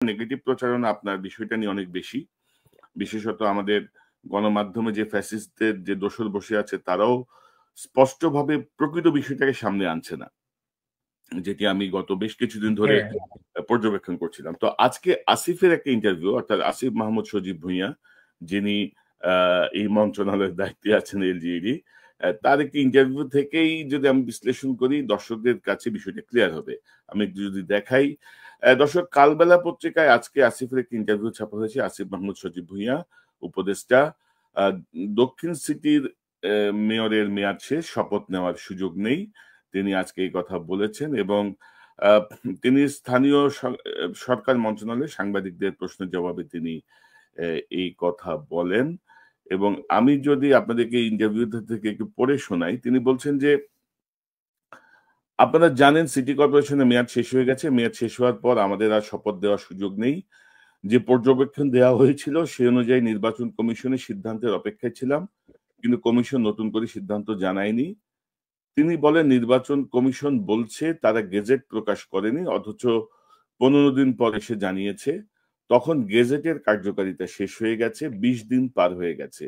Negative প্রচারণা আপনার বিষয়টা নিয়ে অনেক বেশি। বিশেষত আমাদের গণমাধ্যমে যে ফ্যাসিস্টদের যে দোসর বসে আছে তারাও স্পষ্টভাবে প্রকৃত বিষয়টাকে সামনে আনছে না। যেটি আমি গত বেশ কিছুদিন ধরে হ্যাঁ, পর্যবেক্ষণ করছিলাম। তো আজকে আসিফের একটা ইন্টারভিউ অর্থাৎ আসিফ মাহমুদ সজীব ভুঁইয়া যিনি এই মন্ত্রণালয়ের দায়িত্বে আছেন এলজিইডি তার একটি ইন্টারভিউ থেকেই যদি আমি বিশ্লেষণ করি দর্শকদের কাছে বিষয়টা ক্লিয়ার হবে। আমি একটু যদি দেখাই দর্শক কালবেলা পত্রিকায় আজকে আসিফের একটি ইন্টারভিউ ছাপা হয়েছে। আসিফ মাহমুদ সজীব ভুঁইয়া উপদেষ্টা আহ, দক্ষিণ সিটির মেয়রের মেয়াদ শেষ, শপথ নেওয়ার সুযোগ নেই। তিনি আজকে এই কথা বলেছেন এবং আহ, তিনি স্থানীয় সরকার মন্ত্রণালয়ে সাংবাদিকদের প্রশ্নের জবাবে তিনি এই কথা বলেন। এবং আমি যদি আপনাদেরকে ইন্টারভিউ থেকে একটু পড়ে শোনাই, তিনি বলছেন যে আপনারা জানেন সিটি কর্পোরেশনের মেয়াদ শেষ হয়ে গেছে। মেয়াদ শেষ হওয়ার পর আমাদের আর শপথ দেওয়ার সুযোগ নেই। যে পর্যবেক্ষণ দেওয়া হয়েছিল সে অনুযায়ী নির্বাচন কমিশনের সিদ্ধান্তের অপেক্ষায় ছিলাম, কিন্তু কমিশন নতুন করে সিদ্ধান্ত জানায়নি। তিনি বলেন নির্বাচন কমিশন বলছে তারা গেজেট প্রকাশ করেনি, অথচ 15 দিন পর এসে জানিয়েছে। তখন গেজেটের কার্যকারিতা শেষ হয়ে গেছে, 20 দিন পার হয়ে গেছে।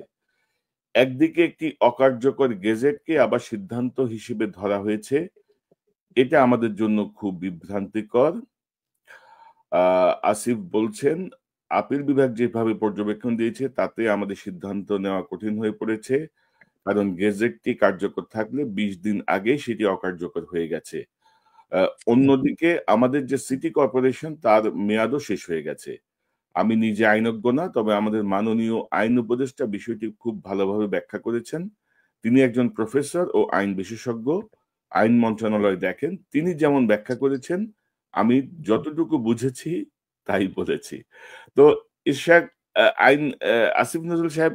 একদিকে একটি অকার্যকর গেজেটকে আবার সিদ্ধান্ত হিসেবে ধরা হয়েছে, এটা আমাদের জন্য খুব বিভ্রান্তিকর। আসিফ বলছেন আপিল বিভাগ যেভাবে পর্যবেক্ষণ দিয়েছে তাতে আমাদের সিদ্ধান্ত নেওয়া কঠিন হয়ে পড়েছে, কারণ গেজেটটি কার্যকর থাকলে 20 দিন আগে সেটি অকার্যকর হয়ে গেছে। অন্যদিকে আমাদের যে সিটি কর্পোরেশন তার মেয়াদও শেষ হয়ে গেছে। আমি নিজে আইনজ্ঞ না, তবে আমাদের মাননীয় আইন উপদেষ্টা বিষয়টি খুব ভালোভাবে ব্যাখ্যা করেছেন। তিনি একজন প্রফেসর ও আইন বিশেষজ্ঞ, আইন মন্ত্রণালয় দেখেন। তিনি যেমন ব্যাখ্যা করেছেন আমি যতটুকু বুঝেছি তাই বলেছি। তো ইরশাদ আইন আসিফ নজরুল সাহেব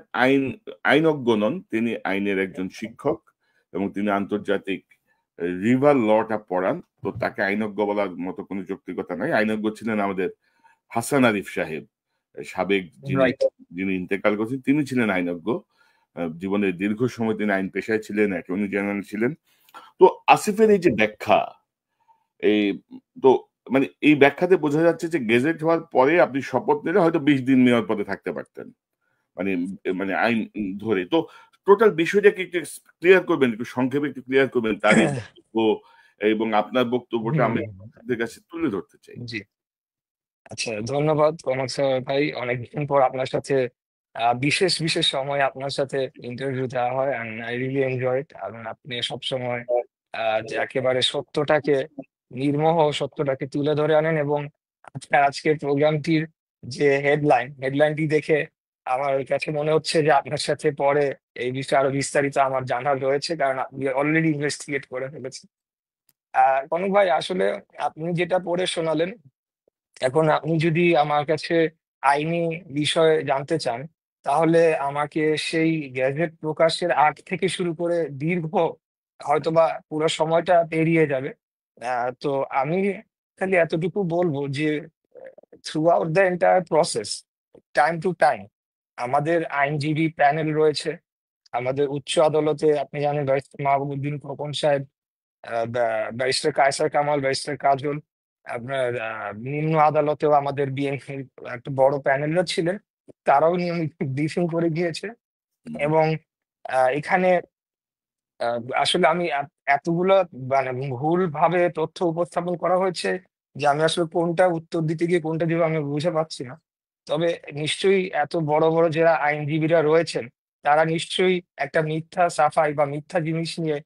আইনজ্ঞ নন, তিনি আইনের একজন শিক্ষক এবং তিনি আন্তর্জাতিক রিভার লটা পড়ান। তো তাকে আইনজ্ঞ বলার মতো কোনো যৌক্তিকতা নাই। আইনজ্ঞ ছিলেন আমাদের হাসান আরিফ সাহেব, সাবেক যিনি রাইট। যিনি ইন্তেকাল করেছেন তিনি ছিলেন আইনজ্ঞ। জীবনের দীর্ঘ সময় তিনি আইন পেশায় ছিলেন, অ্যাটর্নি জেনারেল ছিলেন। তো আসিফের এই যে ব্যাখ্যা, এই তো মানে এই ব্যাখ্যাতে বোঝা যাচ্ছে যে গেজেট হওয়ার পরে আপনি শপথ নিলে হয়তো 20 দিন মেয়র পদে থাকতে পারতেন, মানে মানে আইন ধরে। তো টোটাল বিষয়টাকে একটু ক্লিয়ার করবেন, একটু সংক্ষেপে একটু ক্লিয়ার করবেন তার এই বক্তব্য এবং আপনার বক্তব্যটা আমি হুম, আপনাদের কাছে তুলে ধরতে চাই। জি। আচ্ছা, ধন্যবাদ কনক স্যার ভাই। অনেকদিন পর আপনার সাথে বিশেষ বিশেষ সময় আপনার সাথে ইন্টারভিউ দেওয়া হয়, and I really enjoy it. কারণ আপনি সবসময় যে একেবারে সত্যটাকে, নির্মোহ সত্যটাকে তুলে ধরে আনেন। এবং আজকের প্রোগ্রামটির যে হেডলাইনটি দেখে আমার কাছে মনে হচ্ছে যে আপনার সাথে পরে এই বিষয়ে আরো বিস্তারিত আমার জানার রয়েছে, কারণ আপনি অলরেডি ইনভেস্টিগেট করে ফেলেছেন। কনক ভাই, আসলে আপনি যেটা পড়ে শোনালেন, এখন আপনি যদি আমার কাছে আইনি বিষয় জানতে চান, তাহলে আমাকে সেই গ্যাজেট প্রকাশের আগ থেকে শুরু করে দীর্ঘ, হয়তোবা পুরো সময়টা পেরিয়ে যাবে। তো আমি খালি এতটুকু বলবো যে through out the entire process, time to time আমাদের আইনজীবী প্যানেল রয়েছে। আমাদের উচ্চ আদালতে আপনি জানেন ব্যারিস্টার মাহবুবুদ্দিন খোকন সাহেব, ব্যারিস্টার কায়সার কামাল, ব্যারিস্টার কাজল। আপনার নিম্ন আদালতেও আমাদের বিএনপির একটা বড় প্যানেলও ছিলেন, তারাও নিয়মিত ব্রিফিং করে গিয়েছে। হুম। এবং এখানে আসলে আমি এতগুলো মানে ভুল ভাবে তথ্য উপস্থাপন করা হয়েছে যে আমি আসলে কোনটা উত্তর দিতে গিয়ে কোনটা দিব আমি বুঝে পাচ্ছি না। তবে নিশ্চয়ই এত বড় বড় যারা আইনজীবীরা রয়েছেন, তারা নিশ্চয়ই একটা মিথ্যা সাফাই বা মিথ্যা জিনিস নিয়ে,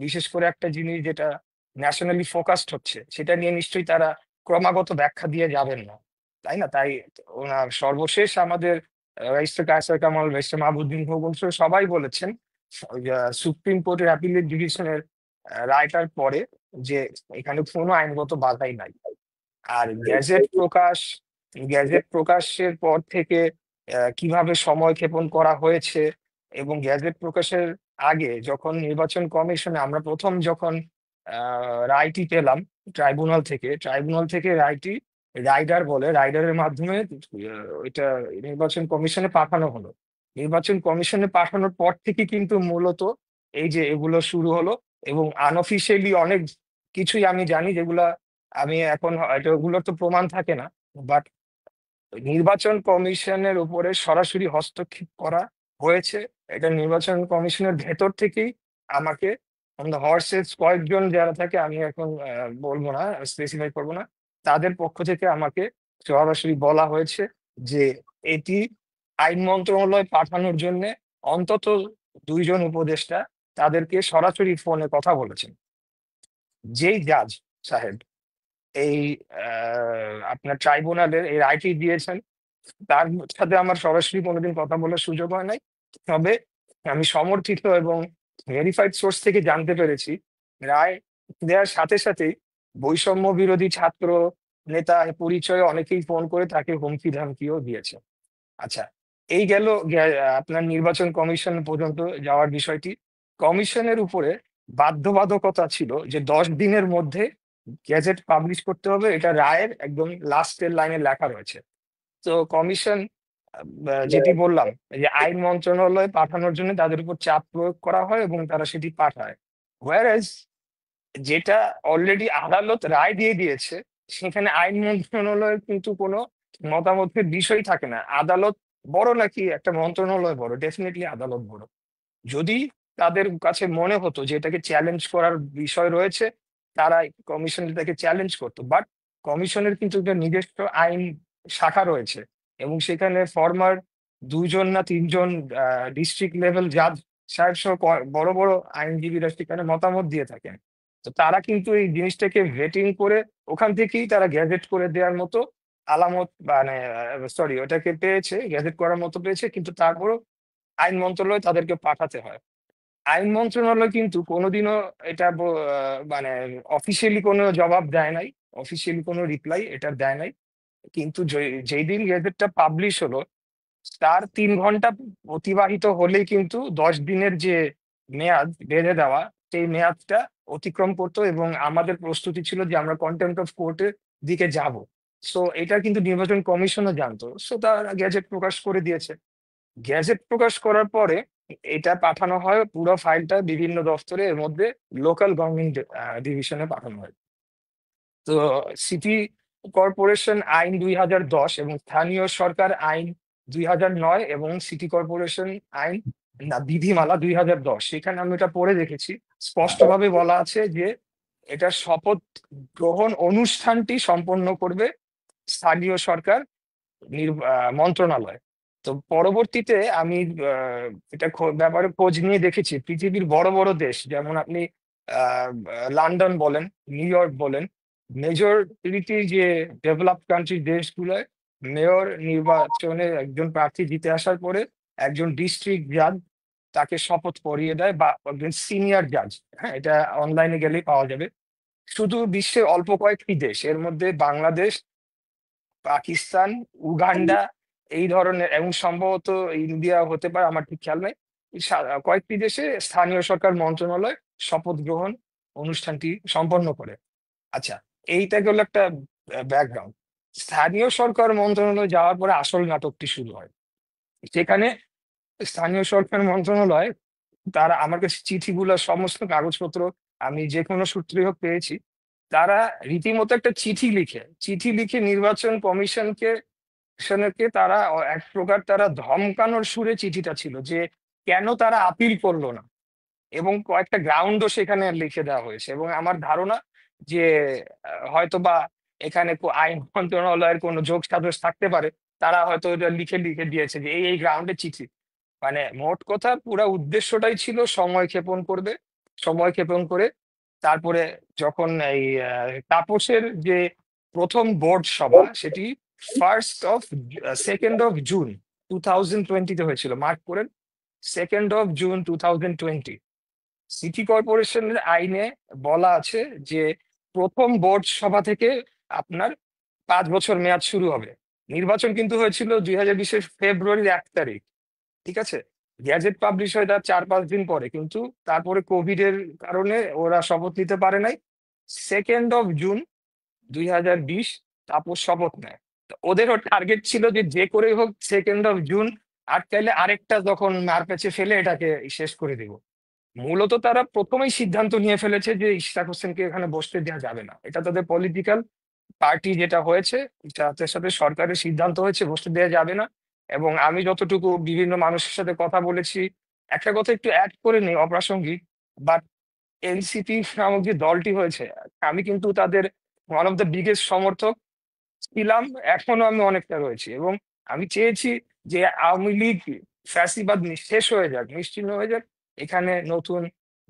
বিশেষ করে একটা জিনিস যেটা ন্যাশনালি ফোকাসড হচ্ছে, সেটা নিয়ে নিশ্চয়ই তারা ক্রমাগত ব্যাখ্যা দিয়ে যাবেন না, তাই না? তাই ওনার সর্বশেষ আমাদের ব্যারিস্টার কায়সার কামাল, ব্যারিস্টার মাহবুবুদ্দিন খোকন সবাই বলেছেন সুপ্রিম কোর্টের অ্যাপিলেট ডিভিশনের রায়টার পরে যে এখানে কোনো আইনগত বাধাই নাই। আর গ্যাজেট প্রকাশের পর থেকে কিভাবে সময় ক্ষেপণ করা হয়েছে, এবং গ্যাজেট প্রকাশের আগে যখন নির্বাচন কমিশনে আমরা প্রথম যখন রায়টি পেলাম ট্রাইব্যুনাল থেকে রায়টি রাইডারের মাধ্যমে ওইটা নির্বাচন কমিশনে পাঠানো হলো। নির্বাচন কমিশনে পাঠানোর পর থেকে কিন্তু মূলত এই যে এগুলো শুরু হলো। এবং আনঅফিসিয়ালি অনেক কিছুই আমি জানি, যেগুলা আমি এখন হয়তো ওগুলোর তো প্রমাণ থাকে না, বাট নির্বাচন কমিশনের উপরে সরাসরি হস্তক্ষেপ করা হয়েছে। এটা নির্বাচন কমিশনের ভেতর থেকেই আমাকে অন দ্য হর্সেস কয়েকজন যারা থাকে, আমি এখন বলবো না, স্পেসিফাই করবো না, তাদের পক্ষ থেকে আমাকে সরাসরি বলা হয়েছে যে এটি আইন মন্ত্রণালয় পাঠানোর জন্য অন্তত 2জন উপদেষ্টা তাদেরকে সরাসরি ফোনে কথা বলেছেন। যেই জাজ সাহেব এই আপনার ট্রাইব্যুনালের এই রায়টি দিয়েছেন, তার সাথে আমার সরাসরি কোনোদিন কথা বলার সুযোগ হয় নাই। তবে আমি সমর্থিত এবং ভেরিফাইড সোর্স থেকে জানতে পেরেছি, রায় দেওয়ার সাথে সাথেই বৈষম্য বিরোধী ছাত্র নেতা পরিচয়ে অনেকেই ফোন করে তাকে হুমকি ধামকিও দিয়েছে। আচ্ছা, এই গেল আপনার নির্বাচন কমিশন পর্যন্ত যাওয়ার বিষয়টি। কমিশনের উপরে বাধ্যবাধকতা ছিল যে 10 দিনের মধ্যে গেজেট পাবলিশ করতে হবে, এটা রায়ের একদম লাস্টের লাইনে লেখা রয়েছে। তো কমিশন যেটি বললাম যে আইন মন্ত্রণালয়ে পাঠানোর জন্য তাদের উপর চাপ প্রয়োগ করা হয় এবং তারা সেটি পাঠায়। হোয়ার যেটা অলরেডি আদালত রায় দিয়ে দিয়েছে, সেখানে আইন মন্ত্রণালয়ের কিন্তু কোনো মতামতের বিষয় থাকে না। আদালত বড় নাকি একটা মন্ত্রণালয় বড়? ডেফিনেটলি আদালত বড়। যদি তাদের কাছে মনে হতো যে এটাকে চ্যালেঞ্জ করার বিষয় রয়েছে, তারা কমিশন এটাকে চ্যালেঞ্জ করতো। বাট কমিশনের কিন্তু একটা নিজস্ব আইন শাখা রয়েছে এবং সেখানে ফরমার 2জন না 3জন ডিস্ট্রিক্ট লেভেল জাজ সাহেব সহ বড় বড় আইনজীবীরা সেখানে মতামত দিয়ে থাকেন। তো তারা কিন্তু এই জিনিসটাকে ভেটিং করে ওখান থেকেই তারা গ্যাজেট করে দেওয়ার মতো আলামত, মানে সরি, ওটাকে পেয়েছে, গ্যাজেট করার মতো পেয়েছে, কিন্তু তারপরও আইন মন্ত্রণালয় তাদেরকে পাঠাতে হয়। আইন মন্ত্রণালয় কিন্তু কোনোদিনও এটা মানে অফিসিয়ালি কোনো জবাব দেয় নাই, অফিসিয়ালি কোনো রিপ্লাই এটা দেয় নাই। কিন্তু যেই দিন গেজেটটা পাবলিশ হলো, তার 3 ঘন্টা অতিবাহিত হলেই কিন্তু 10 দিনের যে মেয়াদ বেঁধে দেওয়া, সেই মেয়াদটা অতিক্রম করতো এবং আমাদের প্রস্তুতি ছিল যে আমরা কন্টেম্পট অফ কোর্টের দিকে যাব। সো এটা কিন্তু নির্বাচন কমিশনও জানতো, সো তারা গ্যাজেট প্রকাশ করে দিয়েছে। গ্যাজেট প্রকাশ করার পরে এটা পাঠানো হয়, পুরো ফাইলটা বিভিন্ন দপ্তরে, এর মধ্যে লোকাল গভর্নমেন্ট ডিভিশনে পাঠানো হয়। তো সিটি কর্পোরেশন আইন 2010 এবং স্থানীয় সরকার আইন 2009 এবং সিটি কর্পোরেশন আইন, না, বিধিমালা 2010, সেখানে আমি এটা পড়ে দেখেছি, স্পষ্টভাবে বলা আছে যে এটা শপথ গ্রহণ অনুষ্ঠানটি সম্পন্ন করবে স্থানীয় সরকার মন্ত্রণালয়। তো পরবর্তীতে আমি এটা ব্যাপারে খোঁজ নিয়ে দেখেছি, পৃথিবীর বড় বড় দেশ যেমন আপনি লন্ডন বলেন, নিউ ইয়র্ক বলেন, মেজরিটি যে ডেভেলপ কান্ট্রি দেশগুলোয় মেয়র নির্বাচনে একজন প্রার্থী জিতে আসার পরে একজন ডিস্ট্রিক্ট জাজ তাকে শপথ পড়িয়ে দেয়, বা একজন সিনিয়র জাজ। হ্যাঁ, এটা অনলাইনে গেলেই পাওয়া যাবে। শুধু বিশ্বের অল্প কয়েকটি দেশ, এর মধ্যে বাংলাদেশ, পাকিস্তান, উগান্ডা, এই ধরনের, এবং সম্ভবত ইন্ডিয়া হতে পারে, আমার ঠিক খেয়াল নাই, কয়েকটি দেশে স্থানীয় সরকার মন্ত্রণালয় শপথ গ্রহণ অনুষ্ঠানটি সম্পন্ন করে। আচ্ছা, এইটা গেল একটা ব্যাকগ্রাউন্ড। স্থানীয় সরকার মন্ত্রণালয় যাওয়ার পরে আসল নাটকটি শুরু হয়। সেখানে স্থানীয় সরকার মন্ত্রণালয়, তারা আমার কাছে চিঠিগুলো, সমস্ত কাগজপত্র আমি যে কোনো সূত্রে হোক পেয়েছি, তারা রীতিমতো একটা চিঠি লিখে নির্বাচন কমিশনকে তারা এক প্রকার তারা ধমকানোর সুরে চিঠিটা ছিল যে কেন তারা আপিল করলো না, এবং কয়েকটা গ্রাউন্ডও সেখানে লিখে দেওয়া হয়েছে। এবং আমার ধারণা যে হয়তো বা এখানে আইন মন্ত্রণালয়ের কোনো যোগ সাজস থাকতে পারে, তারা হয়তো এটা লিখে লিখে দিয়েছে যে এই গ্রাউন্ডে চিঠি। মানে মোট কথা পুরো উদ্দেশ্যটাই ছিল সময় ক্ষেপণ করবে, সময় ক্ষেপণ করে তারপরে যখন এই তাপসের যে প্রথম বোর্ড সভা, সেটি 2nd of June 2020-তে হয়েছিল, মার্ক করেন, 2nd of June 2020। সিটি কর্পোরেশনের আইনে বলা আছে যে প্রথম বোর্ড সভা থেকে আপনার 5 বছর মেয়াদ শুরু হবে। নির্বাচন কিন্তু হয়েছিল 2020-এর February 1 তারিখ, ঠিক আছে? গ্যাজেট পাবলিশ হয় তার 4-5 দিন পরে, কিন্তু তারপরে কোভিড এর কারণে ওরা শপথ নিতে পারে নাই। 2nd of June 2020 তাপস শপথ নেয়। তো ওদেরও টার্গেট ছিল যে যে করেই হোক 2nd of June আটকাইলে আরেকটা যখন মারপ্যাচে ফেলে এটাকে শেষ করে দিব। মূলত তারা প্রথমেই সিদ্ধান্ত নিয়ে ফেলেছে যে ইশরাক হোসেনকে এখানে বসতে দেওয়া যাবে না, এটা তাদের পলিটিক্যাল পার্টি যেটা হয়েছে তাদের সাথে সরকারের সিদ্ধান্ত হয়েছে বসতে দেওয়া যাবে না। এবং আমি যতটুকু বিভিন্ন মানুষের সাথে কথা বলেছি, একটা কথা একটু অ্যাড করে নিই অপ্রাসঙ্গিক, বাট এনসিপি নামক যে দলটি হয়েছে, আমি কিন্তু তাদের ওয়ান অফ দ্য বিগেস্ট সমর্থক ছিলাম, এখনো আমি অনেকটা রয়েছি। এবং আমি চেয়েছি যে আওয়ামী লীগ ফ্যাসিবাদ শেষ হয়ে যাক, নিশ্চিহ্ন হয়ে যাক। এখানে নতুন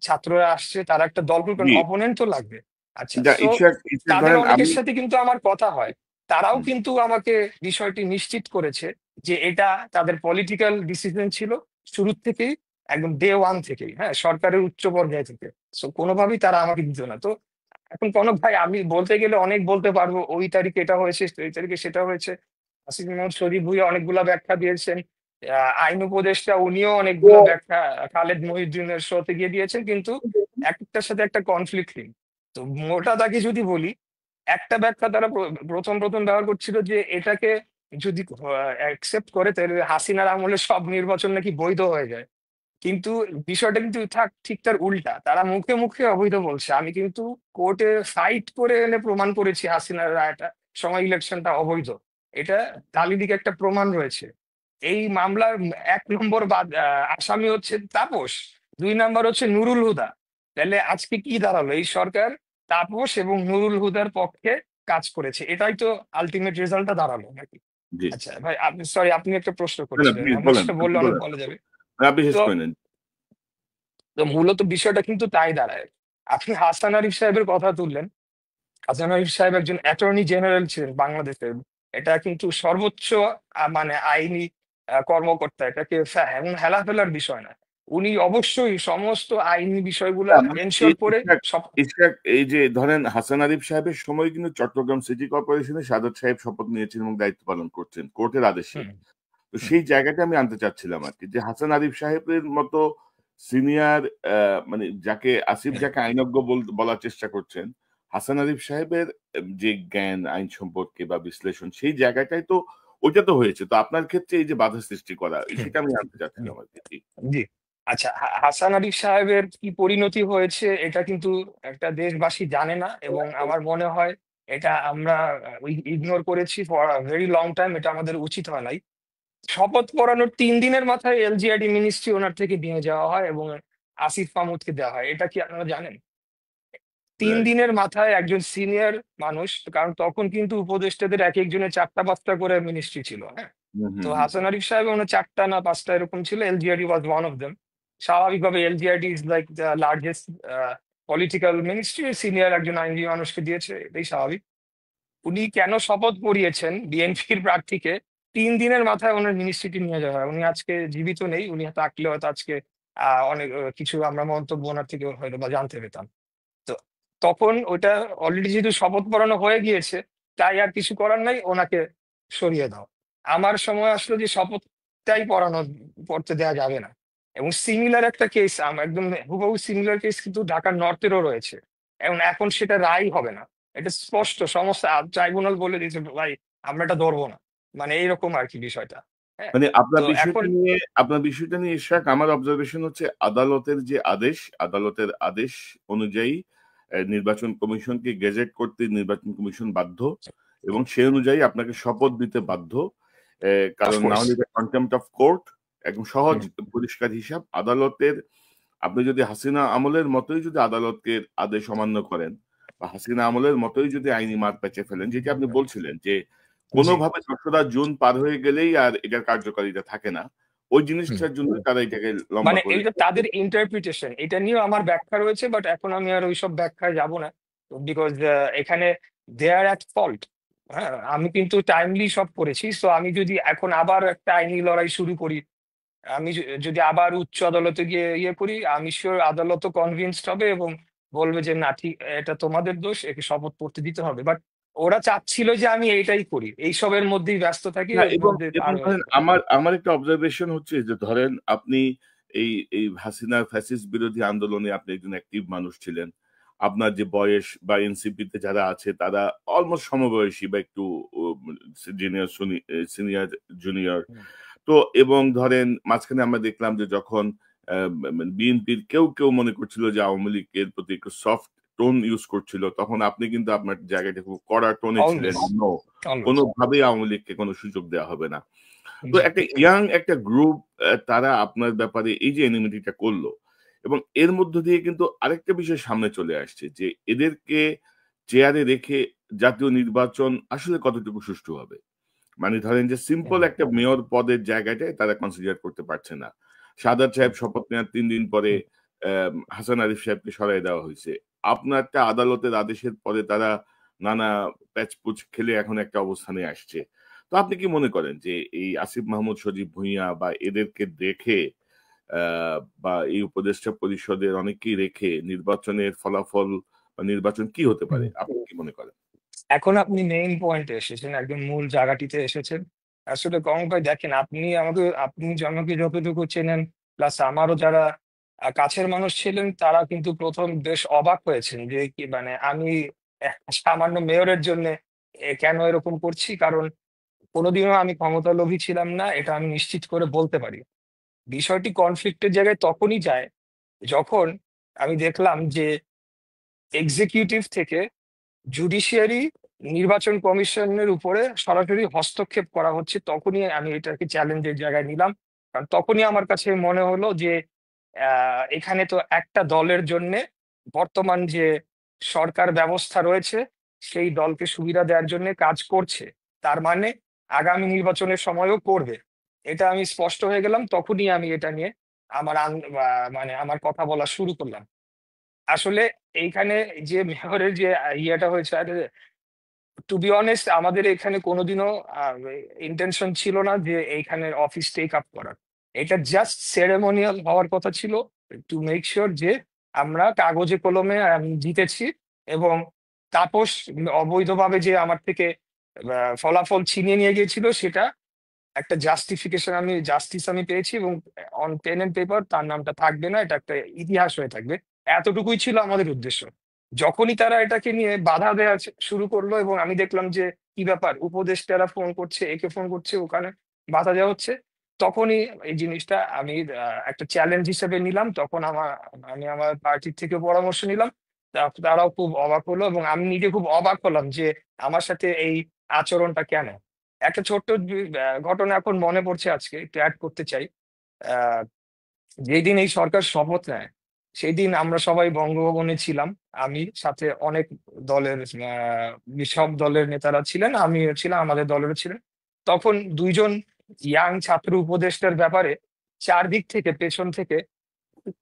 ছাত্ররা আসছে, তারা একটা দল করবেন, জি, অপোনেন্ট তো লাগবে। আচ্ছা, যা সো ইশাক তাদের ধরেন আমি অনেকের সাথে কিন্তু আমার কথা হয়, তারাও হুম, কিন্তু আমাকে বিষয়টি নিশ্চিত করেছে যে এটা তাদের পলিটিক্যাল ডিসিশন ছিল শুরু থেকেই, একদম ডে ওয়ান থেকেই, হ্যাঁ, সরকারের উচ্চ পর্যায় থেকে। সো কোনোভাবেই তারা আমাকে দিত না। তো এখন কনক ভাই, আমি বলতে গেলে অনেক বলতে পারবো, ওই তারিখে এটা হয়েছে, ওই তারিখে সেটা হয়েছে। আসিফ মোহাম্মদ শরীফ ভুঁইয়া অনেকগুলা ব্যাখ্যা দিয়েছেন, আইন উপদেষ্টা উনিও অনেকগুলা ব্যাখ্যা খালেদ মহিউদ্দিনের শোতে গিয়ে দিয়েছেন, কিন্তু একটার সাথে একটা কনফ্লিক্ট নেই। তো মোটা দাগে যদি বলি, একটা ব্যাখ্যা তারা প্রথম প্রথম ব্যবহার করছিল যে এটাকে যদি অ্যাকসেপ্ট করে তাহলে হাসিনার আমলে সব নির্বাচন নাকি বৈধ হয়ে যায়। কিন্তু বিষয়টা কিন্তু ঠিক তার উল্টা, তারা মুখে মুখে অবৈধ বলছে, আমি কিন্তু কোর্টে ফাইট করে এনে প্রমাণ করেছি হাসিনার রায়টা সময় ইলেকশনটা অবৈধ। এটা দালিলিক একটা প্রমাণ রয়েছে। এই মামলার 1 নম্বর আসামি হচ্ছে তাপস, 2 নম্বর হচ্ছে নুরুল হুদা। তাহলে আজকে কি দাঁড়ালো, এই সরকার তাপস এবং নুরুল হুদার পক্ষে কাজ করেছে, এটাই তো আলটিমেট রেজাল্টটা দাঁড়ালো নাকি? জি, আচ্ছা ভাই, আপনি সরি, আপনি একটা প্রশ্ন না না করছিলেন, প্লিজ আমার বলেন, সেটা আপনি বললে অনেক বলেন, বলা যাবে। আপনি শেষ তো করে নেন। তো মূলত বিষয়টা কিন্তু তাই দাঁড়ায়। আপনি হাসান আরিফ সাহেবের কথা তুললেন। হাসান আরিফ সাহেব একজন অ্যাটর্নি জেনারেল ছিলেন বাংলাদেশের। এটা কিন্তু সর্বোচ্চ মানে আইনি কর্মকর্তা, এটাকে এমন হেলাফেলার বিষয় না। উনি অবশ্যই সমস্ত আইনি বিষয়গুলা না, মানে এনশিওর করে ইশাক সব। ইশাক এই যে ধরেন হাসান আরিফ সাহেবের সময় কিন্তু চট্টগ্রাম সিটি কর্পোরেশনে সাদত সাহেব শপথ নিয়েছেন এবং দায়িত্ব পালন করছেন কোর্টের আদেশে। হুম, তো হুম, সেই জায়গাটা আমি আনতে চাচ্ছিলাম আরকি যে হাসান আরিফ সাহেবের মতো সিনিয়র মানে আসিফ যাকে আইনজ্ঞ বলার চেষ্টা করছেন, হাসান আরিফ সাহেবের যে জ্ঞান আইন সম্পর্কে বা বিশ্লেষণ সেই জায়গাটাই তো ওইটা তো হয়েছে। তো আপনার ক্ষেত্রে এই যে বাধা সৃষ্টি করা হুম, সেটা আমি জানতে হুম, চাচ্ছিলাম আরকি। জি। জি। আচ্ছা, হাসান আরিফ সাহেবের কি পরিণতি হয়েছে এটা কিন্তু একটা দেশবাসী জানে না, এবং আমার মনে হয় এটা আমরা ইগনোর করেছি ফর ভেরি লং টাইম, এটা আমাদের উচিত হয় নাই। শপথ পড়ানোর 3 দিনের মাথায় এলজিআইডি মিনিস্ট্রি ওনার থেকে নিয়ে যাওয়া হয় এবং আসিফ মাহমুদকে দেওয়া হয়, এটা কি আপনারা জানেন? তিন রাইট। দিনের মাথায় একজন সিনিয়র মানুষ, কারণ তখন কিন্তু উপদেষ্টাদের এক একজনের 4টা 5টা করে মিনিস্ট্রি ছিল, হ্যাঁ। হুম, তো হুম, হুম। হাসান আরিফ সাহেব ওনার 4টা না 5টা এরকম ছিল, LGID was one of them. স্বাভাবিকভাবে LGID is like the largest political ministry, senior একজন আইনজীবী মানুষকে দিয়েছে, এটাই স্বাভাবিক। উনি কেন শপথ পড়িয়েছেন বিএনপির প্রার্থীকে, 3 দিনের মাথায় ওনার মিনিস্ট্রিটি নিয়ে যাওয়া হয়। উনি আজকে জীবিত নেই, উনি থাকলে হয়তো আজকে অনেক কিছু আমরা মন্তব্য ওনার থেকে হয়তো বা জানতে পেতাম। তো তখন ওইটা অলরেডি যেহেতু শপথ পড়ানো হয়ে গিয়েছে, তাই আর কিছু করার নাই, ওনাকে সরিয়ে দাও। আমার সময় আসলো যে শপথটাই পড়তে দেওয়া যাবে না। এবং সিমিলার একটা কেস, একদম হুবহু সিমিলার কেস কিন্তু ঢাকার নর্থেরও রয়েছে। এবং এখন সেটা রায় হবে না, এটা স্পষ্ট, সমস্ত ট্রাইব্যুনাল বলে দিয়েছে ভাই আমরা এটা ধরবো না, মানে এইরকম আর কি বিষয়টা। হ্যাঁ। মানে তো এখন আপনার বিষয়টা নিয়ে ইশরাক আমার অবজারভেশন হচ্ছে আদালতের আদেশ অনুযায়ী নির্বাচন কমিশনকে গেজেট করতে নির্বাচন কমিশন বাধ্য এবং সেই অনুযায়ী আপনাকে শপথ দিতে বাধ্য। কারণ না অফকোর্স। হলে এটা কন্টেম্পট অফ কোর্ট। একদম সহজ পরিষ্কার হিসাব। আপনি যদি হাসিনা আমলের মতোই যদি আদালতের আদেশ অমান্য করেন বা হাসিনা আমলের মতোই যদি আইনি মার প্যাঁচে ফেলেন, যেটি আপনি বলছিলেন যে জি। কোনোভাবে ২রা জুন পার হয়ে গেলেই আর এটার কার্যকারিতা থাকে না। ওই জিনিসটার জন্য তারা এটাকে লম্বা মানে করে এইটা তাদের ইন্টারপ্রিটেশন, এটা নিয়েও আমার ব্যাখ্যা রয়েছে, বাট এখন আমি আর ওইসব ব্যাখ্যায় যাব না। বিকজ এখানে দে আর অ্যাট ফল্ট। হ্যাঁ, আমি কিন্তু টাইমলি সব করেছি, সো আমি যদি এখন আবার একটা আইনি লড়াই শুরু করি, আমি যদি আবার উচ্চ আদালতে গিয়ে ইয়ে করি, আমি শিওর আদালতও কনভিন্সড হবে এবং বলবে যে না ঠিক, এটা তোমাদের দোষ, একে শপথ পড়তে দিতে হবে। বাট ওরা চাচ্ছিল যে আমি এইটাই করি, এইসবের মধ্যেই ব্যস্ত থাকি, না এর এবং মধ্যে এবং পার হয়ে ধরেন যাবে। আমার একটা অবজারভেশন হচ্ছে যে ধরেন আপনি এই হাসিনার ফ্যাসিস্ট বিরোধী আন্দোলনে আপনি একজন অ্যাক্টিভ মানুষ ছিলেন। আপনার যে বয়স বা এনসিপি তে যারা আছে তারা অলমোস্ট সমবয়সী বা একটু ও সিনিয়র জুনিয়র। হুম, তো এবং ধরেন মাঝখানে আমরা দেখলাম যে যখন বিএনপির কেউ মনে করছিল যে আওয়ামী লীগের প্রতি একটু সফট টোন ইউজ করছিল, তখন আপনি কিন্তু আপনার জায়গাটা খুব কড়া টোনে ছিলেন, অলওয়েজ নো, অলওয়েজ কোনোভাবেই আওয়ামী লীগকে কোনো সুযোগ দেওয়া হবে না। তো জি একটা ইয়াং একটা গ্রুপ, তারা আপনার ব্যাপারে এই যে এনিমিটিটা করলো, এবং এর মধ্য দিয়ে কিন্তু আরেকটা বিষয় সামনে চলে আসছে যে এদেরকে চেয়ারে রেখে জাতীয় নির্বাচন আসলে কতটুকু সুষ্ঠু হবে। মানে ধরেন যে সিম্পল হুম, একটা মেয়র পদের জায়গাটায় তারা কনসিডার করতে পারছে না। সাদাত সাহেব হুম, শপথ নেওয়ার ৩ দিন পরে হুম। হাসান আরিফ সাহেবকে সরায় দেওয়া হইছে। আপনারটা আদালতের আদেশের পরে তারা নানা প্যাচ-পুচ খেলে এখন একটা অবস্থানে আসছে। তো আপনি কি মনে করেন যে এই আসিফ মাহমুদ, সজীব ভুঁইয়া বা এদেরকে দেখে আ বা এই উপদেষ্টা পরিষদের অনেককেই রেখে নির্বাচনের ফলাফল বা নির্বাচন কি হতে পারে? হুম। আপনি কি মনে করেন? এখন আপনি মেইন পয়েন্টে এসেছেন, একদম মূল জায়গাটিতে এসেছেন। আসলে কমল ভাই দেখেন, আপনি আমাকে যতটুকু চেনেন, প্লাস আমারও যারা কাছের মানুষ ছিলেন, তারা কিন্তু ১ম বেশ অবাক হয়েছেন যে কি মানে আমি একটা সামান্য মেয়রের জন্যে কেন এরকম করছি? কারণ কোনোদিনও আমি ক্ষমতালোভী ছিলাম না, এটা আমি নিশ্চিত করে বলতে পারি। বিষয়টি কনফ্লিক্ট এর জায়গায় তখনই যায়, যখন আমি দেখলাম যে এক্সিকিউটিভ থেকে জুডিশিয়ারি নির্বাচন কমিশনের উপরে সরাসরি হস্তক্ষেপ করা হচ্ছে। তখনই আমি এটাকে চ্যালেঞ্জের জায়গায় নিলাম। কারণ তখনই আমার কাছে মনে হলো যে এখানে তো একটা দলের জন্যে বর্তমান যে সরকার ব্যবস্থা রয়েছে, সেই দলকে সুবিধা দেওয়ার জন্যে কাজ করছে। তার মানে আগামী নির্বাচনের সময়ও করবে। এটা আমি স্পষ্ট হয়ে গেলাম। তখনই আমি এটা নিয়ে আমার মানে আমার কথা বলা শুরু করলাম। আসলে এইখানে যে মেয়রের যে ইয়েটা হয়েছে, টু বি অনেস্ট আমাদের এখানে কোনোদিনও ইন্টেনশন ছিল না যে এইখানে অফিস টেক আপ করার। এটা জাস্ট সেরেমোনিয়াল হওয়ার কথা ছিল, টু মেক শিওর যে আমরা কাগজে কলমে জিতেছি, এবং তাপস অবৈধভাবে যে আমার থেকে ফলাফল ছিনিয়ে নিয়ে গিয়েছিল, সেটা একটা জাস্টিস আমি পেয়েছি, এবং অন পেন এন্ড পেপার তার নামটা থাকবে না, এটা একটা ইতিহাস হয়ে থাকবে। এতটুকুই ছিল আমাদের উদ্দেশ্য। যখনই তারা এটাকে নিয়ে বাধা দেওয়া শুরু করলো, এবং আমি দেখলাম যে কি ব্যাপার, উপদেষ্টারা ফোন করছে, একে ফোন করছে, ওখানে বাধা দেওয়া হচ্ছে, তখনই এই জিনিসটা আমি একটা চ্যালেঞ্জ হিসেবে নিলাম। তখন আমি আমার পার্টির থেকে পরামর্শ নিলাম। তারাও খুব অবাক হলো, এবং আমি নিজে খুব অবাক হলাম যে আমার সাথে এই আচরণটা কেন। একটা ছোট্ট ঘটনা এখন মনে পড়ছে, আজকে একটু অ্যাড করতে চাই। আহ যেদিন এই সরকার শপথ নেয়, সেই দিন আমরা সবাই বঙ্গভবনে ছিলাম। আমি সাথে অনেক দলের সব দলের নেতারা ছিলেন, আমিও ছিলাম, আমাদের দলেরও ছিলেন। তখন ২ জন ইয়াং ছাত্র উপদেষ্টার ব্যাপারে চারদিক থেকে, পেছন থেকে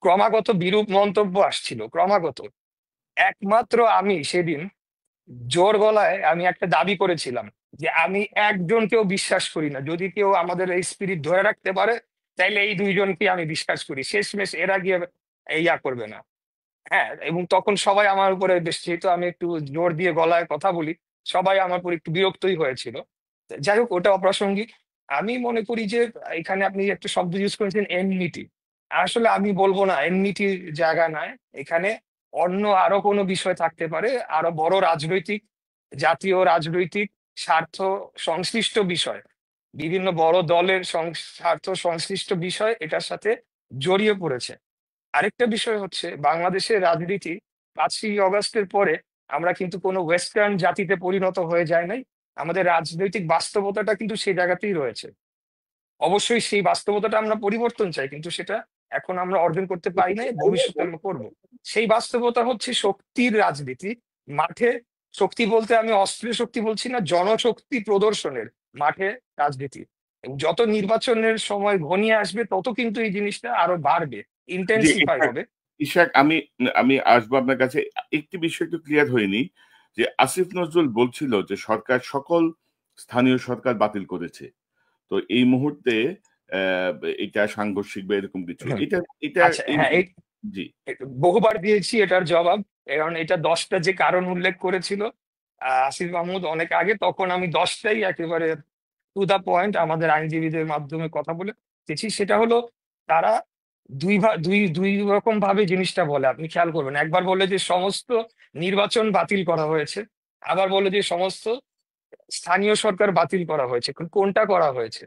ক্রমাগত বিরূপ মন্তব্য আসছিল, ক্রমাগত। একমাত্র আমি সেদিন জোর গলায় আমি একটা দাবি করেছিলাম যে আমি একজনকেও বিশ্বাস করি না। যদি কেউ আমাদের এই স্পিরিট ধরে রাখতে পারে, তাইলে এই ২ জনকে আমি বিশ্বাস করি। শেষমেশ এরা গিয়ে করবে না। হ্যাঁ, এবং তখন সবাই আমার উপরে বেশ, যেহেতু আমি একটু জোর দিয়ে গলায় কথা বলি, সবাই আমার উপর একটু বিরক্তই হয়েছিল। যাই হোক, ওটা অপ্রাসঙ্গিক। আমি মনে করি যে এখানে আপনি একটা শব্দ ইউজ করেছেন, এনমিটি। আসলে আমি বলব না এনমিটির জায়গা নয়। এখানে অন্য আরো কোনো বিষয় থাকতে পারে, আরো বড় রাজনৈতিক, জাতীয় রাজনৈতিক স্বার্থ সংশ্লিষ্ট বিষয়। বিভিন্ন বড় দলের স্বার্থ সংশ্লিষ্ট বিষয় এটার সাথে জড়িয়ে পড়েছে। আরেকটা বিষয় হচ্ছে, বাংলাদেশের রাজনীতি ৫ই অগাস্টের পরে আমরা কিন্তু কোনো ওয়েস্টার্ন জাতিতে পরিণত হয়ে যায় নাই। আমাদের রাজনৈতিক বাস্তবতাটা কিন্তু সেই জায়গাতেই রয়েছে। অবশ্যই সেই বাস্তবতাটা আমরা পরিবর্তন চাই, কিন্তু সেটা এখন আমরা অর্জন করতে পারি নাই, ভবিষ্যতে আমরা করব। সেই বাস্তবতা হচ্ছে শক্তির রাজনীতি। মাঠে শক্তি বলতে আমি অস্ত্রের শক্তি বলছি না, জনশক্তি প্রদর্শনের মাঠে রাজনীতি। এবং যত নির্বাচনের সময় ঘনিয়ে আসবে, তত কিন্তু এই জিনিসটা আরো বাড়বে, জি, ইন্টেন্সিফাই ইশাক, হবে। ইশাক, আমি আমি আসবো আপনার কাছে। একটি বিষয় একটু ক্লিয়ার হয়নি যে আসিফ নজরুল বলছিল যে সরকার সকল স্থানীয় সরকার বাতিল করেছে। তো এই মুহূর্তে আহ, এটা সাংঘর্ষিক বা এরকম কিছু, হুম। এটা এটা আচ্ছা, এই, হ্যাঁ, জি, বহুবার দিয়েছি এটার জবাব। কারণ এটা ১০টা যে কারণ উল্লেখ করেছিল আসিফ মাহমুদ অনেক আগে, তখন আমি ১০টাই একেবারে টু দা পয়েন্ট আমাদের আইনজীবীদের মাধ্যমে কথা বলে দিয়েছি। সেটা হলো, তারা দুই রকম ভাবে জিনিসটা বলে, আপনি খেয়াল করবেন। একবার বলে যে সমস্ত নির্বাচন বাতিল করা হয়েছে, আবার বলে যে সমস্ত স্থানীয় সরকার বাতিল করা হয়েছে। এখন কোনটা করা হয়েছে?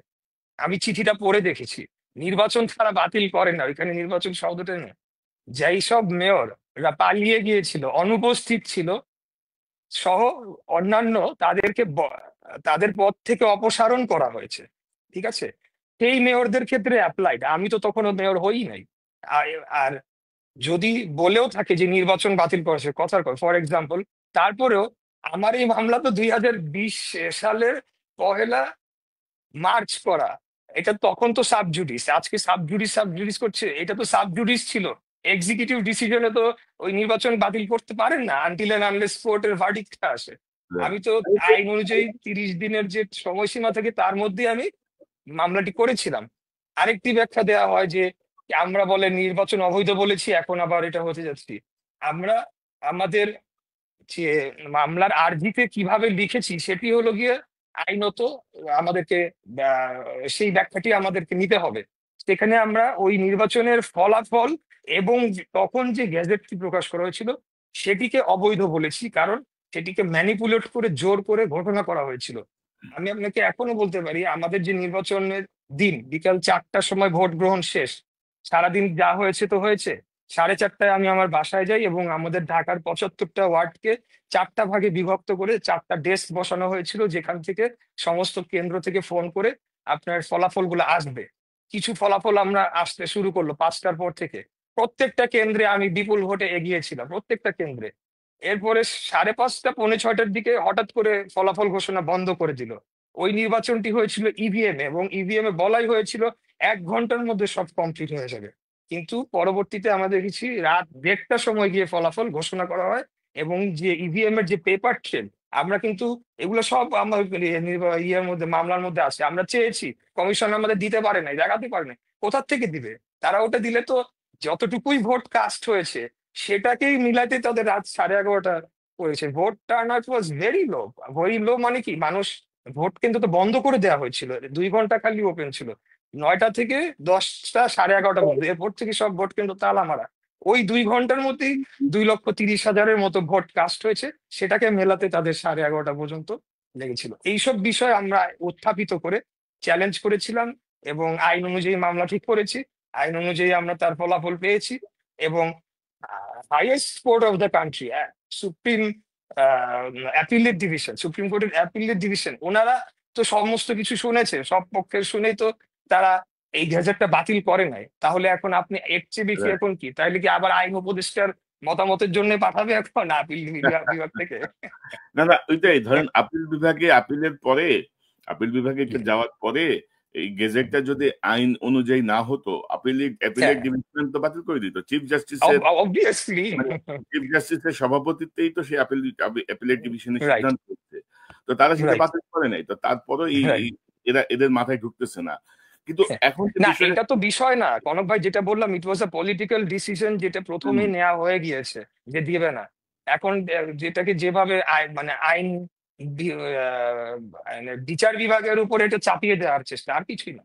আমি চিঠিটা পড়ে দেখেছি। নির্বাচন তারা বাতিল করে না, ওইখানে নির্বাচন শব্দটা নেই। যেই সব মেয়র পালিয়ে গিয়েছিল, অনুপস্থিত ছিল সহ অন্যান্য, তাদেরকে তাদের পদ থেকে অপসারণ করা হয়েছে। ঠিক আছে, সেই মেয়রদের ক্ষেত্রে অ্যাপ্লাইড। আমি তো তখনও মেয়র হই নাই। আর আর যদি বলেও থাকে যে নির্বাচন বাতিল করেছে, কথার কথা, ফর এক্সাম্পল, তারপরেও আমার এই মামলা তো 2020 সালের 1 মার্চ করা। এটা তখন তো সাব জুডিস, আজকে সাব জুডিস করছে, এটা তো সাব জুডিস ছিল। এক্সিকিউটিভ ডিসিশনে তো ওই নির্বাচন বাতিল করতে পারেন না আনটিল এন্ড আনলেস কোর্টের ভার্ডিক্টটা আসে। আমি তো আইন অনুযায়ী 30 দিনের যে সময়সীমা থাকে তার মধ্যে আমি মামলাটি করেছিলাম। আরেকটি ব্যাখ্যা দেওয়া হয় যে আমরা বলে নির্বাচন অবৈধ বলেছি, এখন আবার এটা হতে যাচ্ছি। আমরা আমাদের যে মামলার আর্জিতে কিভাবে লিখেছি সেটি হলো গিয়ে আইনত আমাদেরকে আহ, সেই ব্যাখ্যাটি আমাদেরকে নিতে হবে। সেখানে আমরা ওই নির্বাচনের ফলাফল এবং তখন যে গ্যাজেটটি প্রকাশ করা হয়েছিল সেটিকে অবৈধ বলেছি, কারণ সেটিকে ম্যানিপুলেট করে জোর করে ঘোষণা করা হয়েছিল। আমি আপনাকে এখনো বলতে পারি আমাদের যে নির্বাচনের দিন বিকাল 4টার সময় ভোট গ্রহণ শেষ, সারাদিন যা হয়েছে তো হয়েছে। 4:30টায় আমি আমার বাসায় যাই এবং আমাদের ঢাকার 75টা ওয়ার্ডকে 4টা ভাগে বিভক্ত করে 4টা ডেস্ক বসানো হয়েছিল, যেখান থেকে সমস্ত কেন্দ্র থেকে ফোন করে আপনার ফলাফলগুলো আসবে। কিছু ফলাফল আমরা আসতে শুরু করলো 5টার পর থেকে। প্রত্যেকটা কেন্দ্রে আমি বিপুল ভোটে এগিয়েছিলাম, প্রত্যেকটা কেন্দ্রে। এরপরে 5:30 পৌনে 6টার দিকে হঠাৎ করে ফলাফল ঘোষণা বন্ধ করে দিল। ওই নির্বাচনটি হয়েছিল ইভিএম এ, এবং ইভিএম এ বলাই হয়েছিল 1 ঘন্টার মধ্যে সব কমপ্লিট হয়ে যাবে। কিন্তু পরবর্তীতে আমরা দেখেছি রাত 1:30টার সময় গিয়ে ফলাফল ঘোষণা করা হয়। এবং যে ইভিএম এর যে পেপার ট্রেল, আমরা কিন্তু এগুলো সব আমার ইয়ের মধ্যে, মামলার মধ্যে আছে। আমরা চেয়েছি, কমিশন আমাদের দিতে পারে নাই, দেখাতে পারে নাই। কোথার থেকে দিবে? তারা ওটা দিলে তো যতটুকুই ভোট কাস্ট হয়েছে সেটাকেই মিলাতে তাদের রাত 11:30 করেছে। Vote turn out was very low. Very low মানে কি, মানুষ ভোট কিন্তু তো বন্ধ করে দেওয়া হয়েছিল, 2 ঘন্টা খালি ওপেন ছিল, 9টা থেকে 10টা 11:30 পর্যন্ত। এরপর থেকে সব ভোট কিন্তু তালা মারা। ওই 2 ঘন্টার মধ্যেই 2,30,000-এর মতো ভোট কাস্ট হয়েছে, সেটাকে মেলাতে তাদের 11:30 পর্যন্ত লেগেছিল। এইসব বিষয় আমরা উত্থাপিত করে চ্যালেঞ্জ করেছিলাম এবং আইন অনুযায়ী মামলা ঠিক করেছি। আইন অনুযায়ী আমরা তার ফলাফল পেয়েছি। এবং highest court of the country, supreme appellate division, supreme কোর্টের অ্যাপিলেট ডিভিশন, ওনারা তো সমস্ত কিছু শুনেছে, সব পক্ষের শুনেই তো তারা এই গ্যাজেটটা বাতিল করে নাই। তাহলে এখন আপনি এর চেয়ে বেশি এখন কি, তাইলে কি আবার আইন উপদেষ্টার মতামতের জন্য পাঠাবে এখন আপিল বিভাগ থেকে? না না, ওইটাই ধরেন আপিল বিভাগে জি। যাওয়ার পরে এই গেজেটটা যদি আইন অনুযায়ী না হতো, অ্যাপিলেট হ্যাঁ, ডিভিশন তো বাতিল করে দিত। অবভিয়াসলি। চিফ জাস্টিসের সভাপতিত্বেই তো সেই অ্যাপিলেট ডিভিশনের রাইট, সিদ্ধান্ত হচ্ছে। তো তারা সেটা রাইট, বাতিল করে নাই। তো তারপরও রাইট। এদের মাথায় ঢুকতেছে না। কিন্তু হ্যাঁ। এখন যে না, বিষয়টা, এটা তো বিষয় না কনক ভাই, যেটা বললাম ইট ওয়াজ আ পলিটিক্যাল ডিসিশন, যেটা হুম, প্রথমেই নেওয়া হয়ে গিয়েছে যে দিবে না। এখন যেটাকে যেভাবে মানে আইন মানে বিচার বিভাগের উপর এটা চাপিয়ে দেওয়ার চেষ্টা, আর কিছুই না।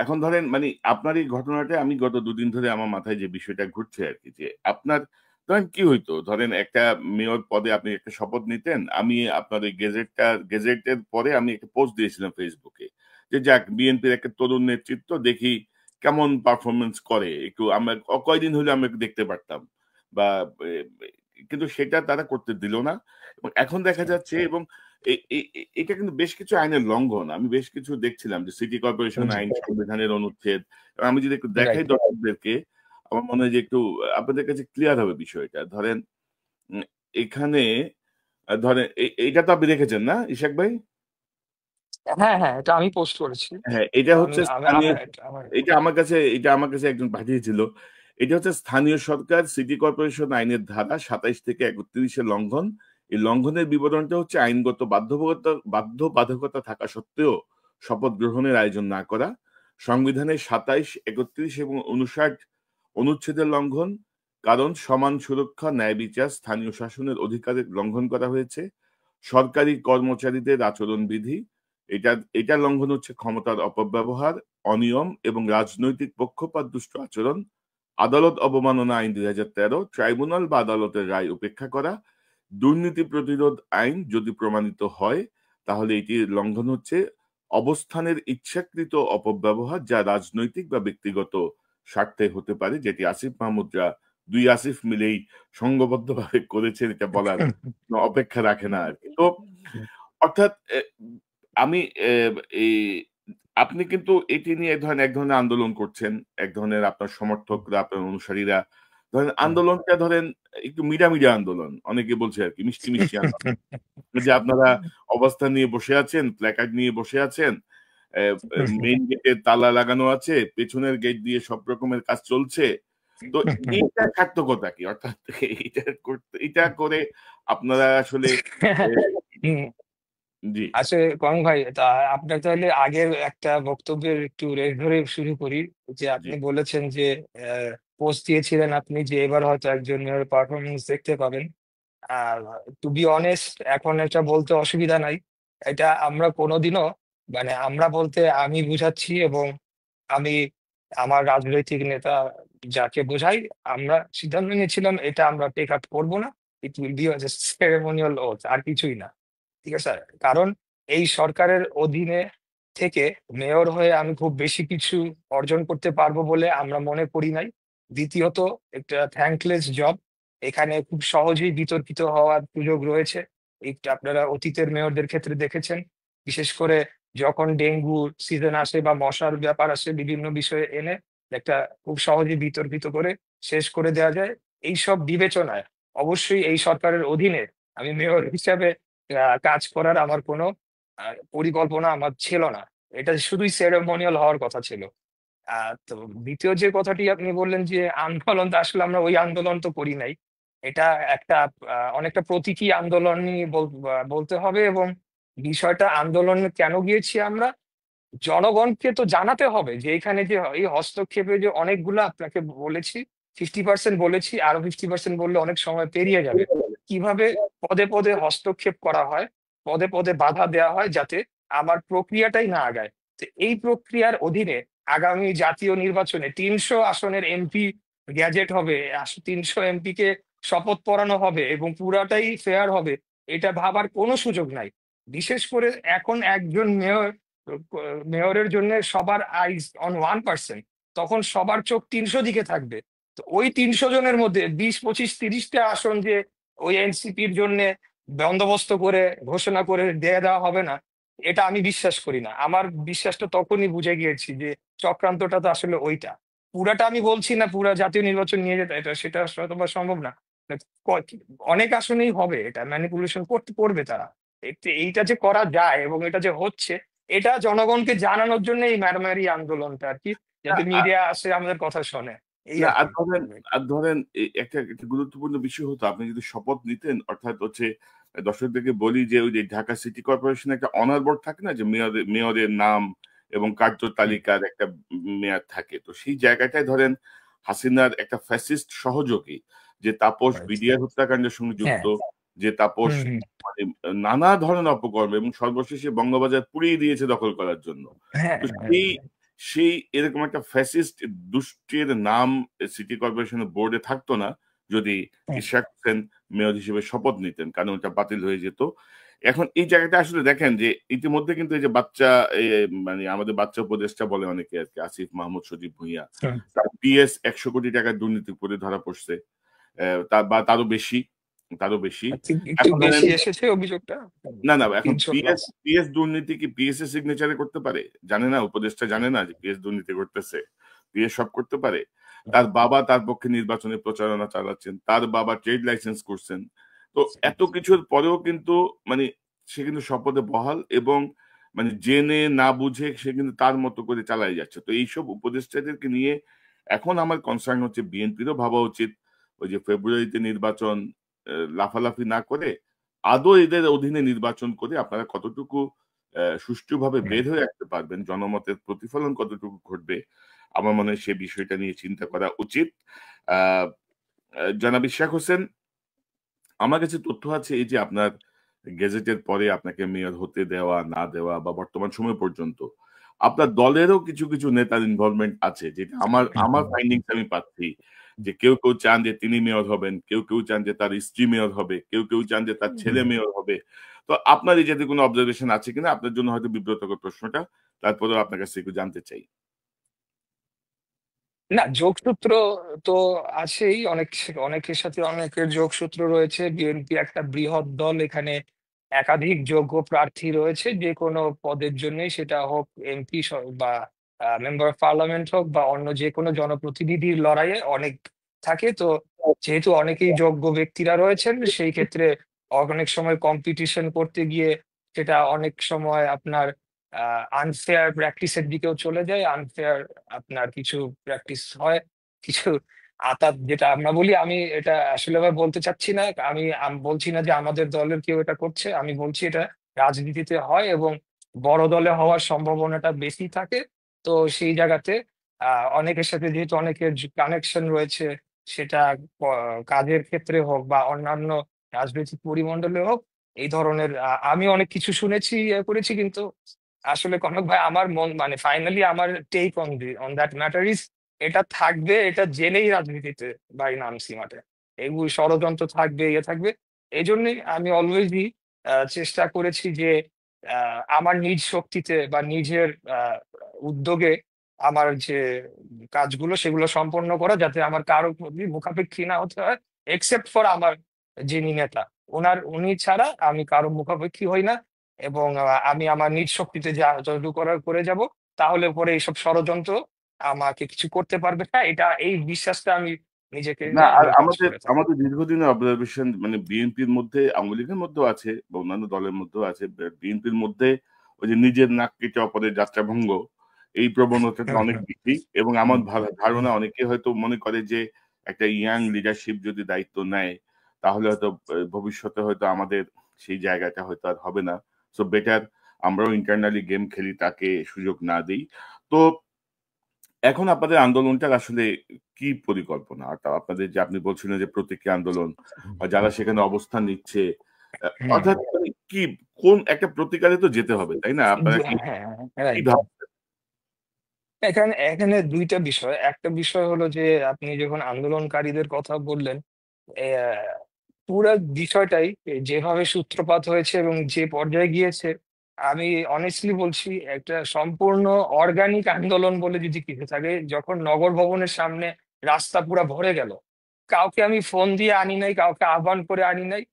এখন ধরেন মানে আপনার এই ঘটনাটা আমি গত 2 দিন ধরে আমার মাথায় যে বিষয়টা ঘুরছে আর কি, যে আপনার ধরেন কি হইতো, ধরেন একটা মেয়র পদে আপনি একটা শপথ নিতেন, আমি আপনার ওই গেজেটের পরে আমি একটা পোস্ট দিয়েছিলাম ফেসবুকে, যে যাক বিএনপির একটা তরুণ নেতৃত্ব, দেখি কেমন পারফরমেন্স করে, একটু আমরা কয়দিন হলে আমরা একটু দেখতে পারতাম বা এ, কিন্তু সেটা তারা করতে দিল না। এবং এখন দেখা যাচ্ছে, এবং এটা কিন্তু বেশ কিছু আইনের লঙ্ঘন। আমি বেশ কিছু দেখছিলাম যে সিটি কর্পোরেশন জি। আইন, সংবিধানের অনুচ্ছেদ। আমি যদি একটু দেখাই রাইট। দর্শকদেরকে, আমার মনে হয় যে একটু আপনাদের কাছে ক্লিয়ার হবে বিষয়টা। ধরেন উম, এখানে ধরেন এইটা তো আপনি দেখেছেন না ইশাক ভাই? হ্যাঁ, হ্যাঁ, এটা আমি পোস্ট করেছি। হ্যাঁ, এটা আমি হচ্ছে আমি স্থানীয়, আমার আমার এটা আমার কাছে একজন পাঠিয়েছিল। এটা হচ্ছে স্থানীয় সরকার সিটি কর্পোরেশন আইনের ধারা 27 থেকে 31-এর লঙ্ঘন। এই লঙ্ঘনের বিবরণটা হচ্ছে আইনগত বাধ্যবাধকতা থাকা সত্ত্বেও শপথ গ্রহণের আয়োজন না করা, সংবিধানের 27, 31 এবং 59 অনুচ্ছেদের লঙ্ঘন, কারণ সমান সুরক্ষা, ন্যায় বিচার, স্থানীয় শাসনের অধিকারের লঙ্ঘন করা হয়েছে, সরকারি কর্মচারীদের আচরণবিধি, এটা এটা লঙ্ঘন হচ্ছে ক্ষমতার অপব্যবহার, অনিয়ম এবং রাজনৈতিক পক্ষপাত দুষ্ট আচরণ, আদালত অবমাননা আইন 2013, ট্রাইব্যুনাল বা আদালতের রায় উপেক্ষা করা, দুর্নীতি প্রতিরোধ আইন যদি প্রমাণিত হয় তাহলে এটি লঙ্ঘন হচ্ছে অবস্থানের ইচ্ছাকৃত অপব্যবহার, যা রাজনৈতিক বা ব্যক্তিগত স্বার্থে হতে পারে, যেটি আসিফ মাহমুদরা দুই আসিফ মিলেই সংঘবদ্ধভাবে করেছেন এটা বলার কোনো অপেক্ষা রাখে না আরকি। তো অর্থাৎ আমি এই আপনি কিন্তু এটি নিয়ে এক ধরনের আন্দোলন করছেন। এক ধরনের আপনার সমর্থকরা, আপনার অনুসারীরা ধরেন আন্দোলনটা ধরেন একটু মিডা আন্দোলন। অনেকে বলছে আরকি মিষ্টি আন্দোলন। যে আপনারা অবস্থান নিয়ে বসে আছেন, প্ল্যাকার্ড নিয়ে বসে আছেন। মেইন গেটে তালা লাগানো আছে, পেছনের গেট দিয়ে সব রকমের কাজ চলছে। তো এইটার সার্থকতা কি? অর্থাৎ এইটা করে আপনারা আসলে এ জি, আচ্ছা কং ভাই, তা আপনার তাহলে আগের একটা বক্তব্যের একটু রেশ ধরে শুরু করি। যে জি, আপনি বলেছেন যে পোস্ট দিয়েছিলেন আপনি যে এবার হয়তো একজন মেয়র পারফরমেন্স দেখতে পাবেন। আর টু বি অনেস্ট, এখন এটা বলতে অসুবিধা নাই। এটা আমরা কোনোদিনও, মানে আমরা বলতে আমি বুঝাচ্ছি, এবং আমি আমার রাজনৈতিক নেতা যাকে বোঝাই, আমরা সিদ্ধান্ত নিয়েছিলাম এটা আমরা টেক আপ করবো না। It will be just ceremonial oath, আর কিছুই না। ঠিক আছে? কারণ এই সরকারের অধীনে থেকে মেয়র হয়ে আমি খুব বেশি কিছু অর্জন করতে পারবো বলে আমরা মনে করি নাই। দ্বিতীয়ত, একটা থ্যাঙ্কলেস জব। এখানে খুব সহজেই বিতর্কিত হওয়ার সুযোগ রয়েছে। এটা আপনারা অতীতের মেয়রদের ক্ষেত্রে দেখেছেন। বিশেষ করে যখন ডেঙ্গু সিজন আসে বা মশার ব্যাপার আসে, বিভিন্ন বিষয়ে এনে একটা খুব সহজে বিতর্কিত করে শেষ করে দেওয়া যায়। এইসব বিবেচনায় অবশ্যই এই সরকারের অধীনে আমি মেয়র হিসাবে কাজ করার আমার কোনো পরিকল্পনা আমার ছিল না। এটা শুধুই সেরেমোনিয়াল হওয়ার কথা ছিল। তো দ্বিতীয় যে কথাটি আপনি বললেন যে আন্দোলন, তো আসলে আমরা ওই আন্দোলন তো করি নাই। এটা একটা অনেকটা প্রতীকী আন্দোলনই বলতে হবে। এবং বিষয়টা আন্দোলন কেন গিয়েছি আমরা, জনগণকে তো জানাতে হবে যে এখানে যে এই হস্তক্ষেপে যে অনেকগুলো আপনাকে বলেছি, 50% বলেছি, আরো 50% বললে অনেক সময় পেরিয়ে যাবে। কিভাবে পদে পদে হস্তক্ষেপ করা হয়, পদে পদে বাধা দেওয়া হয় যাতে আমার প্রক্রিয়াটাই না আগায়। তো এই প্রক্রিয়ার অধীনে আগামী জাতীয় নির্বাচনে 300 আসনের এমপি গ্যাজেট হবে, 300 এমপি কে শপথ পড়ানো হবে এবং পুরাটাই ফেয়ার হবে, এটা ভাবার কোনো সুযোগ নাই। বিশেষ করে এখন একজন মেয়রের জন্য সবার আইজ অন 1%, তখন সবার চোখ 300 দিকে থাকবে। তো ওই 300 জনের মধ্যে 20, 25, 30টা আসন যে ওই এনসিপির জন্য বন্দোবস্ত করে ঘোষণা করে দিয়ে দেওয়া হবে না, এটা আমি বিশ্বাস করি না। আমার বিশ্বাসটা তখনই বুঝে গিয়েছি যে চক্রান্তটা তো আসলে ওইটা। পুরাটা আমি বলছি না পুরা জাতীয় নির্বাচন নিয়ে যেতে, এটা সেটা হয়তো বা সম্ভব না। অনেক আসনেই হবে, এটা ম্যানিপুলেশন করতে করবে তারা। এইটা যে করা যায় এবং এটা যে হচ্ছে, এটা জনগণকে জানানোর জন্য এই মারামারি আন্দোলনটা আর কি, না যাতে মিডিয়া আসে আমাদের কথা শোনে, এই না আর কি। আর ধরেন একটা গুরুত্বপূর্ণ বিষয় হতো আপনি যদি শপথ নিতেন অর্থাৎ হচ্ছে দর্শকদেরকে বলি যে ওই যে ঢাকা সিটি কর্পোরেশনে একটা অনার বোর্ড থাকে না যে মেয়রের নাম এবং কার্য হুম। তালিকার একটা মেয়াদ থাকে তো সেই জায়গাটায় ধরেন হাসিনার একটা ফ্যাসিস্ট সহযোগী যে তাপস Right. বিডিআর হত্যাকাণ্ডের সঙ্গে হ্যাঁ। যুক্ত যে তাপস হুম হুম। মানে নানা ধরনের অপকর্ম এবং সর্বশেষে বঙ্গবাজার পুড়িয়ে দিয়েছে দখল করার জন্য হ্যাঁ তো হ্যাঁ, সেই সেই এরকম একটা ফ্যাসিস্ট দুষ্টের নাম সিটি কর্পোরেশনের বোর্ডে থাকতো না যদি হ্যাঁ, ইশরাক হোসেন মেয়র হিসেবে শপথ নিতেন কারণ ওটা বাতিল হয়ে যেত এখন এই জায়গাটা আসলে দেখেন যে ইতিমধ্যে কিন্তু এই যে বাচ্চা মানে আমাদের বাচ্চা উপদেষ্টা বলে অনেকে আর কি আসিফ মাহমুদ সজীব ভুঁইয়া হুম। তার পিএস 100 কোটি টাকার দুর্নীতি করে ধরা পড়ছে তা বা তারও বেশি একটু একটু এখন ধরেন বেশি এসেছে অভিযোগটা। না এখন 300+। পিএস দুর্নীতি কি পিএস এর সিগনেচারে করতে পারে? জানে না উপদেষ্টা জানে না যে পিএস দুর্নীতি করতেছে। পিএস সব করতে পারে। তার বাবা তার পক্ষে নির্বাচনী প্রচারণা চালাচ্ছেন। তার বাবা ট্রেড লাইসেন্স করছেন। তো এত কিছুর পরেও কিন্তু মানে সে কিন্তু শপথে বহাল এবং মানে জেনে না বুঝে সে কিন্তু তার মতো করে চালায় যাচ্ছে। তো এইসব উপদেষ্টাদেরকে নিয়ে এখন আমার কনসার্ন হচ্ছে বিএনপিরও ভাবা উচিত ওই যে ফেব্রুয়ারিতে নির্বাচন লাফালাফি না করে আদৌ এদের অধীনে নির্বাচন করে আপনারা কতটুকু সুষ্ঠুভাবে হুম। বের হয়ে আসতে পারবেন, জনমতের প্রতিফলন কতটুকু ঘটবে, আমার মনে হয় সে বিষয়টা নিয়ে চিন্তা করা উচিত। আ আ জনাব ইশরাক হোসেন, আমার কাছে তথ্য আছে এই যে আপনার গেজেটের পরে আপনাকে মেয়র হতে দেওয়া না দেওয়া বা বর্তমান সময় পর্যন্ত আপনার দলেরও কিছু নেতার ইনভলভমেন্ট আছে যেটা আমার ফাইন্ডিংস আমি পাচ্ছি যে কেউ চান যে তিনি মেয়র হবেন কেউ চান যে তার স্ত্রী মেয়র হবে কেউ চান যে তার ছেলে হুম। মেয়র হবে তো আপনার এই জাতীয় কোনো অবজারভেশন আছে কিনা আপনার জন্য হয়তো বিব্রতকর প্রশ্নটা তারপরেও আপনার কাছে একটু জানতে চাই না, যোগসূত্র তো আছেই, অনেকের সাথে অনেকের যোগসূত্র রয়েছে। বিএনপি একটা বৃহৎ দল, এখানে একাধিক যোগ্য প্রার্থী রয়েছে যে কোনো পদের জন্যই, সেটা হোক এমপি বা মেম্বার অফ পার্লামেন্ট হোক বা অন্য যে কোনো জনপ্রতিনিধির লড়াইয়ে অনেক থাকে। তো যেহেতু অনেকেই যোগ্য ব্যক্তিরা রয়েছেন, সেই ক্ষেত্রে অনেক সময় কম্পিটিশন করতে গিয়ে সেটা অনেক সময় আপনার আনফেয়ার প্র্যাকটিসের দিকেও চলে যায়। আনফেয়ার আপনার কিছু প্র্যাকটিস হয়, কিছু আতাত যেটা আমরা বলি। আমি এটা আসলে আবার বলতে চাচ্ছি না, আমি বলছি না যে আমাদের দলের কেউ এটা করছে, আমি বলছি এটা রাজনীতিতে হয় এবং বড় দলে হওয়ার সম্ভাবনাটা বেশি থাকে। তো সেই জায়গাতে অনেকের সাথে যেহেতু অনেকের কানেকশন রয়েছে, সেটা কাজের ক্ষেত্রে হোক বা অন্যান্য রাজনৈতিক পরিমণ্ডলে হোক, এই ধরনের আমি অনেক কিছু শুনেছি, করেছি। কিন্তু আসলে কনক ভাই, আমার মন মানে ফাইনালি আমার take on that matter is, এটা থাকবে, এটা জেনেই রাজনীতিতে ভাই নামছি মাঠে। এগুলো ষড়যন্ত্র থাকবে, ইয়ে থাকবে। এই জন্যই আমি অলওয়েজই চেষ্টা করেছি যে আমার নিজ শক্তিতে বা নিজের উদ্যোগে আমার যে কাজগুলো সেগুলো সম্পন্ন করা, যাতে আমার কারো প্রতি মুখাপেক্ষী না হতে হয়, এক্সেপ্ট ফর আমার যিনি নেতা, উনি ছাড়া আমি কারো মুখাপেক্ষী হই না। এবং আমি আমার নিজ শক্তিতে যা যতটুকু করার করে যাব, তাহলে পরে এইসব ষড়যন্ত্র আমাকে কিছু করতে পারবে না। এই বিশ্বাসটা আমি নিজেকে না, নিয়ে আর আমি কাজ আমাদের করে থাকি। আমাদের দীর্ঘদিনের অবজারভেশন মানে বিএনপির মধ্যে, আওয়ামী লীগের মধ্যেও আছে বা অন্যান্য দলের মধ্যেও আছে, বিএনপির মধ্যে ওই যে নিজের নাক কেটে অপরের যাত্রা ভঙ্গ, এই প্রবণতাটা হুম, অনেক হুম, বেশি। এবং আমার হুম। ধারণা অনেকে হয়তো মনে করে যে একটা ইয়াং লিডারশিপ যদি দায়িত্ব নেয়, তাহলে হয়তো ভবিষ্যতে হয়তো আমাদের সেই জায়গাটা হয়তো আর হবে না। সো বেটার আমরাও ইন্টারনালি গেম খেলি, তাকে সুযোগ না দিই। তো এখন আপনাদের আন্দোলনটার আসলে কি পরিকল্পনা? আপনাদের যে আপনি বলছিলেন যে প্রতীকী আন্দোলন বা যারা সেখানে অবস্থান নিচ্ছে, হুম। অর্থাৎ মানে কি, কোন একটা প্রতিকারে তো যেতে হবে, তাই না? আপনারা কি হ্যাঁ, কি রাইট। ভাবছেন? এখানে এখানে দুইটা বিষয়। একটা বিষয় হলো যে আপনি যখন আন্দোলনকারীদের কথা বললেন, পুরো বিষয়টাই যেভাবে সূত্রপাত হয়েছে এবং যে পর্যায়ে গিয়েছে, আমি অনেস্টলি বলছি, একটা সম্পূর্ণ অর্গানিক আন্দোলন বলে যদি কিছু থাকে, যখন নগর ভবনের সামনে রাস্তা পুরা ভরে গেল, কাউকে আমি ফোন দিয়ে আনি নাই, কাউকে আহ্বান করে আনি নাই,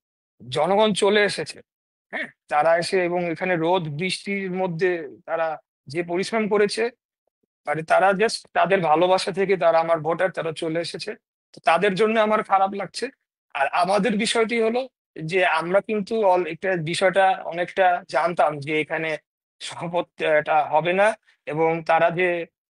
জনগণ চলে এসেছে। হ্যাঁ, তারা এসে এবং এখানে রোদ বৃষ্টির মধ্যে তারা যে পরিশ্রম করেছে, মানে তারা জাস্ট তাদের ভালোবাসা থেকে, তারা আমার ভোটার, তারা চলে এসেছে। তো তাদের জন্য আমার খারাপ লাগছে। আর আমাদের বিষয়টি হলো যে আমরা কিন্তু একটা বিষয়টা অনেকটা জানতাম যে এখানে শপথটা হবে না, এবং তারা যে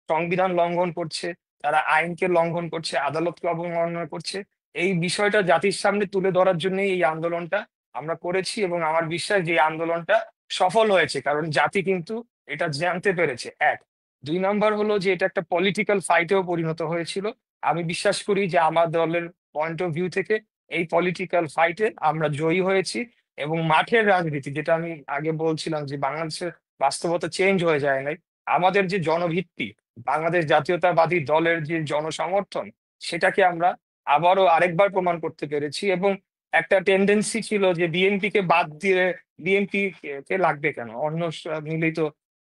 সংবিধান লঙ্ঘন করছে, তারা আইনকে লঙ্ঘন করছে, আদালতকে অবমাননা করছে। এই বিষয়টা জাতির সামনে তুলে ধরার জন্যই এই আন্দোলনটা আমরা করেছি, এবং আমার বিশ্বাস যে এই আন্দোলনটা সফল হয়েছে, কারণ জাতি কিন্তু এটা জানতে পেরেছে। এক, দুই নাম্বার হলো যে এটা একটা পলিটিক্যাল ফাইটেও পরিণত হয়েছিল। আমি বিশ্বাস করি যে আমার দলের পয়েন্ট অফ ভিউ থেকে এই পলিটিক্যাল ফাইটে আমরা জয়ী হয়েছি। এবং মাঠের রাজনীতি, যেটা আমি আগে বলছিলাম যে বাংলাদেশের বাস্তবতা চেঞ্জ হয়ে যায় নাই, আমাদের যে জনভিত্তি, বাংলাদেশ জাতীয়তাবাদী দলের যে জনসমর্থন, সেটাকে আমরা আবারও আরেকবার প্রমাণ করতে পেরেছি। এবং একটা টেন্ডেন্সি ছিল যে বিএনপি কে বাদ দিয়ে, বিএনপি কে লাগবে কেন, অন্য মিলেই তো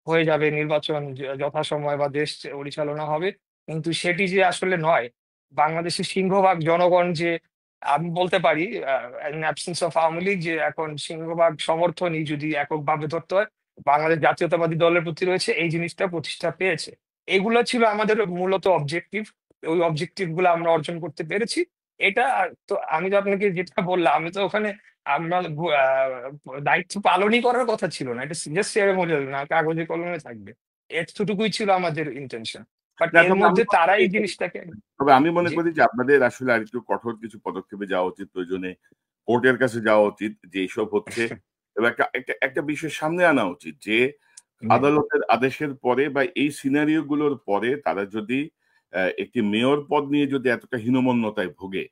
হয়ে যাবে নির্বাচন যথাসময়, বা দেশ পরিচালনা হবে। কিন্তু সেটি যে আসলে নয়। বাংলাদেশের সিংহভাগ জনগণ যে, আমি বলতে পারি অ্যাবসেন্স অফ আওয়ামী লীগ, যে এখন সিংহভাগ সমর্থনই যদি এককভাবে ধরতে হয়, বাংলাদেশ জাতীয়তাবাদী দলের প্রতি রয়েছে, এই জিনিসটা প্রতিষ্ঠা পেয়েছে। এগুলো ছিল আমাদের মূলত অবজেক্টিভ। ওই অবজেক্টিভ গুলো আমরা অর্জন করতে পেরেছি। এটা তো আমি তো আপনাকে যেটা বললাম, আমি তো ওখানে আমরা দায়িত্ব পালনই করার কথা ছিল না, এটা জাস্ট সেরেমোনিয়াল না, কাগজে কলমে থাকবে। এতটুকুই ছিল আমাদের ইন্টেনশন। বাট না, এর তবে আমি মধ্যে মনে তারাই করি জিনিসটাকে। তবে আমি মনে জি। করি যে আপনাদের আসলে আরেকটু কঠোর কিছু পদক্ষেপে যাওয়া উচিত। প্রয়োজনে কোর্টের কাছে যাওয়া উচিত যে এইসব হচ্ছে, এবং একটা একটা একটা বিষয় সামনে আনা উচিত যে জি। আদালতের আদেশের পরে বা এই সিনারিও গুলোর পরে তারা যদি একটি মেয়র পদ নিয়ে যদি এতটা হীনমন্যতায় ভোগে,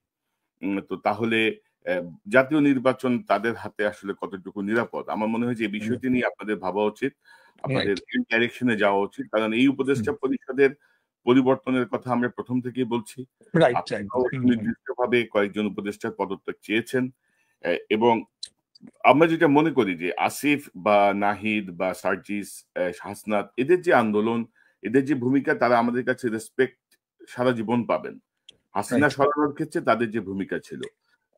তো তাহলে অ্যা জাতীয় নির্বাচন তাদের হাতে আসলে কতটুকু নিরাপদ? আমার মনে হয় যে এই বিষয়টি নিয়ে আপনাদের ভাবা উচিত। আপনাদের রাইট। এই ডাইরেকশন এ যাওয়া উচিত। কারণ এই উপদেষ্টা পরিষদের পরিবর্তনের কথা আমরা ১ম থেকেই বলছি। Right, right. আপনারাও সুনির্দিষ্টভাবে কয়েকজন উপদেষ্টার পদত্যাগ চেয়েছেন। এবং আমরা যেটা মনে করি যে আসিফ বা নাহিদ বা সার্জিস, হাসনাত, এদের যে আন্দোলন, এদের যে ভূমিকা, তারা আমাদের কাছে রেসপেক্ট সারা জীবন পাবেন। হাসিনা রাইট। সরানোর ক্ষেত্রে তাদের যে ভূমিকা ছিল,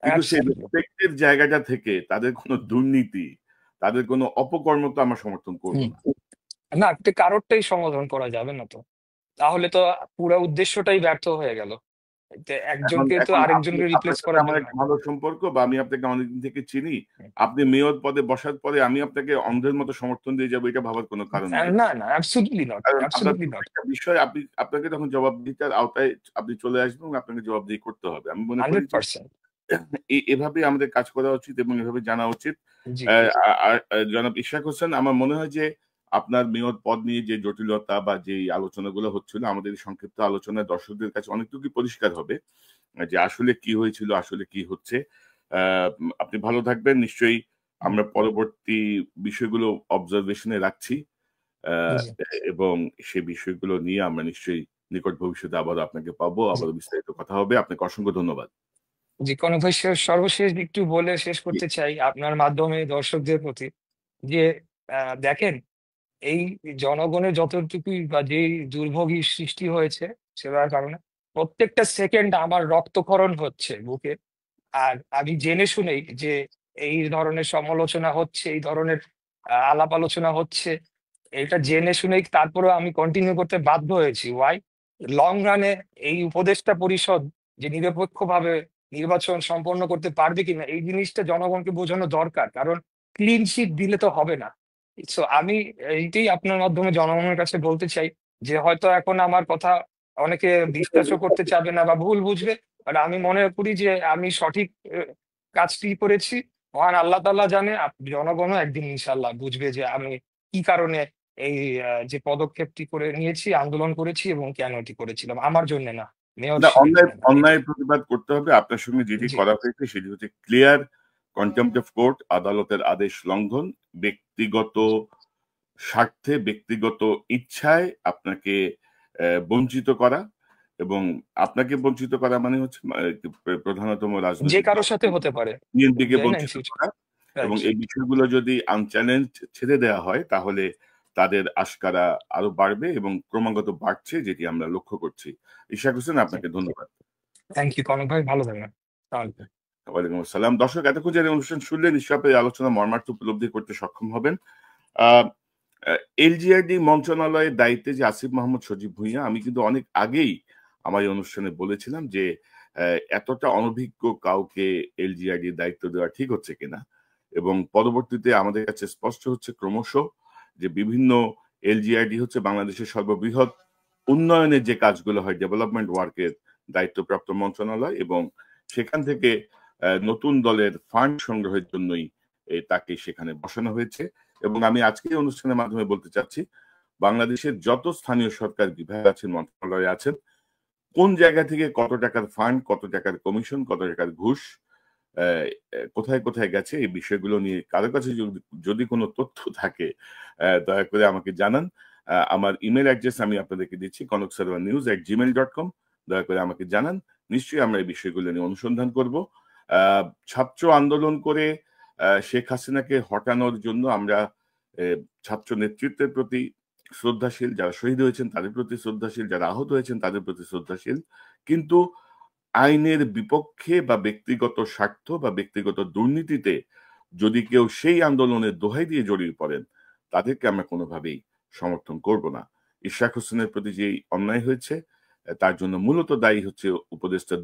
কিন্তু সেই অ্যাবসলিউটলি। রেসপেক্টের জায়গাটা থেকে তাদের কোনো দুর্নীতি, তাদের কোনো অপকর্ম তো আমরা সমর্থন করব হুম। না। না, একটা কারোরটাই সমাধান করা যাবে না তো। তাহলে তো পুরা উদ্দেশ্যটাই ব্যর্থ হয়ে গেল। এখন একজনকে তো এখন আরেকজনকে আপনার রিপ্লেস সাথে করার আমার জন্য। একটা ভালো সম্পর্ক, বা আমি আপনাকে অনেকদিন থেকে চিনি। হুম। আপনি মেয়র পদে বসার পরে আমি আপনাকে অন্ধের মতো সমর্থন দিয়ে যাবো, এটা ভাবার কোনো কারণ নাই। না, না, অ্যাবসলিউটলি নট, কারণ আপনার অ্যাবসলিউটলি নট। প্রত্যেকটা বিষয় আপনাকে তখন জবাবদিহিতার আওতায় আপনি চলে আসবেন এবং আপনাকে জবাবদিহি করতে হবে। আমি মনে করি যে 100%। এভাবেই আমাদের কাজ করা উচিত এবং এভাবে জানা উচিত। জি, আর জনাব ইশরাক হোসেন, আমার মনে হয় যে আপনার মেয়র পদ নিয়ে যে জটিলতা বা যেই আলোচনাগুলো হচ্ছিল, আমাদের এই সংক্ষিপ্ত আলোচনায় দর্শকদের কাছে অনেকটুকুই পরিষ্কার হবে যে আসলে কি হয়েছিল, আসলে কি হচ্ছে। আপনি ভালো থাকবেন। নিশ্চয়ই আমরা পরবর্তী বিষয়গুলো অবজারভেশনে রাখছি। আ জি, এবং সে বিষয়গুলো নিয়ে আমরা নিশ্চয়ই নিকট ভবিষ্যতে আবারও আপনাকে পাবো। জি, আবারও বিস্তারিত কথা হবে। আপনাকে অসংখ্য ধন্যবাদ। জি। কোনো ভাই সর্বশেষ একটু বলে শেষ জি, করতে চাই আপনার মাধ্যমে দর্শকদের প্রতি যে দেখেন, এই জনগণের যতটুকুই বা যেই দুর্ভোগই সৃষ্টি হয়েছে সেটার কারণে প্রত্যেকটা সেকেন্ড আমার রক্তক্ষরণ হচ্ছে বুকে। আর আমি জেনে শুনেই যে এই ধরনের সমালোচনা হচ্ছে, এই ধরনের আলাপ আলোচনা হচ্ছে, এটা জেনে শুনেই তারপরেও আমি কন্টিনিউ করতে বাধ্য হয়েছি। ওয়াই? লং রানে এই উপদেষ্টা পরিষদ যে নিরপেক্ষভাবে নির্বাচন সম্পন্ন করতে পারবে কিনা এই জিনিসটা জনগণকে বোঝানো দরকার। কারণ ক্লিন শিট দিলে তো হবে না। সো আমি এইটাই আপনার মাধ্যমে জনগণের কাছে বলতে চাই যে হয়তো এখন আমার কথা অনেকে বিশ্বাসও করতে চাবে না বা ভুল বুঝবে। বাট আমি মনে করি যে আমি সঠিক কাজটি করেছি। মহান আল্লাহ তাআলা জানে, জনগণও একদিন ইনশাআল্লাহ বুঝবে যে আমি কি কারণে এই যে পদক্ষেপটি করে নিয়েছি, আন্দোলন করেছি এবং কেন এটি করেছিলাম। আমার জন্যে না, না, মেয়রশিপের অন্যায় জন্য না। এটাই। অন্যায় প্রতিবাদ করতে হবে। আপনার সঙ্গে যেটি জি, করা হয়েছে সেটি হচ্ছে ক্লিয়ার কনটেম্প্ট অফ কোর্ট, আদালতের আদেশ লঙ্ঘন, ব্যক্তিগত জি, স্বার্থে, ব্যক্তিগত ইচ্ছায় আপনাকে বঞ্চিত করা, এবং আপনাকে বঞ্চিত করা মানে হচ্ছে প্রধানতম যে রাজনৈতিক কারো দল সাথে হতে পারে। বিএনপিকে তাই না? ইন বঞ্চিত ফিউচার। করা। এবং রাইট। এই বিষয়গুলো যদি আনচ্যালেঞ্জড ছেড়ে দেওয়া হয় তাহলে তাদের আস্কারা আরো বাড়বে এবং ক্রমাগত বাড়ছে, যেটি আমরা লক্ষ্য করছি। ইশাক হোসেন, আপনাকে ধন্যবাদ। থ্যাংক ইউ কনক ভাই, ভালো থাকবেন। তাহলে ওয়ালাইকুম আসসালাম। দর্শক, এতক্ষণ যারা অনুষ্ঠান শুনলেন, নিশ্চয়ই আপনি এই আলোচনা মর্মার্থ উপলব্ধি করতে সক্ষম হবেন। আহ এলজিআরডি মন্ত্রণালয়ের দায়িত্বে যে আসিফ মাহমুদ সজীব ভুঁইয়া, আমি কিন্তু অনেক আগেই আমার এই অনুষ্ঠানে বলেছিলাম যে এতটা অনভিজ্ঞ কাউকে এলজিআরডির দায়িত্ব দেওয়া ঠিক হচ্ছে কিনা। এবং পরবর্তীতে আমাদের কাছে স্পষ্ট হচ্ছে ক্রমশ যে বিভিন্ন এলজিআরডি হচ্ছে বাংলাদেশের সর্ববৃহৎ উন্নয়নের যে কাজগুলো হয়, ডেভেলপমেন্ট ওয়ার্কের দায়িত্বপ্রাপ্ত মন্ত্রণালয়, এবং সেখান থেকে নতুন দলের ফান্ড সংগ্রহের জন্যই তাকে সেখানে বসানো হয়েছে। এবং আমি আজকে এই অনুষ্ঠানের মাধ্যমে বলতে চাচ্ছি, বাংলাদেশের যত স্থানীয় সরকার বিভাগ আছেন, মন্ত্রণালয়ে আছেন, কোন জায়গা থেকে কত টাকার ফান্ড, কত টাকার কমিশন, কত টাকার ঘুষ, আহ, কোথায় কোথায় গেছে, এই বিষয়গুলো নিয়ে কারো কাছে যদি যদি কোনো তথ্য থাকে দয়া করে আমাকে জানান। আমার ইমেল অ্যাড্রেস আমি আপনাদেরকে দিচ্ছি, konokservanews@gmail.com। দয়া করে আমাকে জানান। নিশ্চয়ই আমরা এই বিষয়গুলো নিয়ে অনুসন্ধান করব। ছাত্র আন্দোলন করে শেখ হাসিনাকে হটানোর জন্য আমরা ছাত্র নেতৃত্বের প্রতি শ্রদ্ধাশীল, যারা শহীদ হয়েছেন তাদের প্রতি শ্রদ্ধাশীল, যারা আহত হয়েছেন তাদের প্রতি শ্রদ্ধাশীল। কিন্তু আইনের বিপক্ষে বা ব্যক্তিগত স্বার্থ বা ব্যক্তিগত দুর্নীতিতে যদি কেউ সেই আন্দোলনের দোহাই দিয়ে জড়িয়ে পড়েন, তাদেরকে আমরা কোনোভাবেই সমর্থন করব না। ইশরাক হোসেনের প্রতি যে অন্যায় হয়েছে, তার জন্য মূলত দায়ী হচ্ছে উপদেষ্টা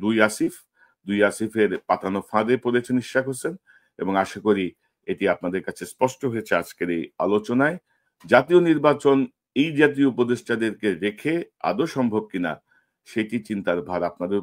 দুই আসিফের পাতানো ফাঁদে পড়েছেন ইশরাক হোসেন। এবং আশা করি এটি আপনাদের কাছে স্পষ্ট হয়েছে আজকের এই আলোচনায়। জাতীয় নির্বাচন এই জাতীয় উপদেষ্টাদেরকে রেখে আদৌ সম্ভব কিনা সেটি চিন্তার ভার আপনাদের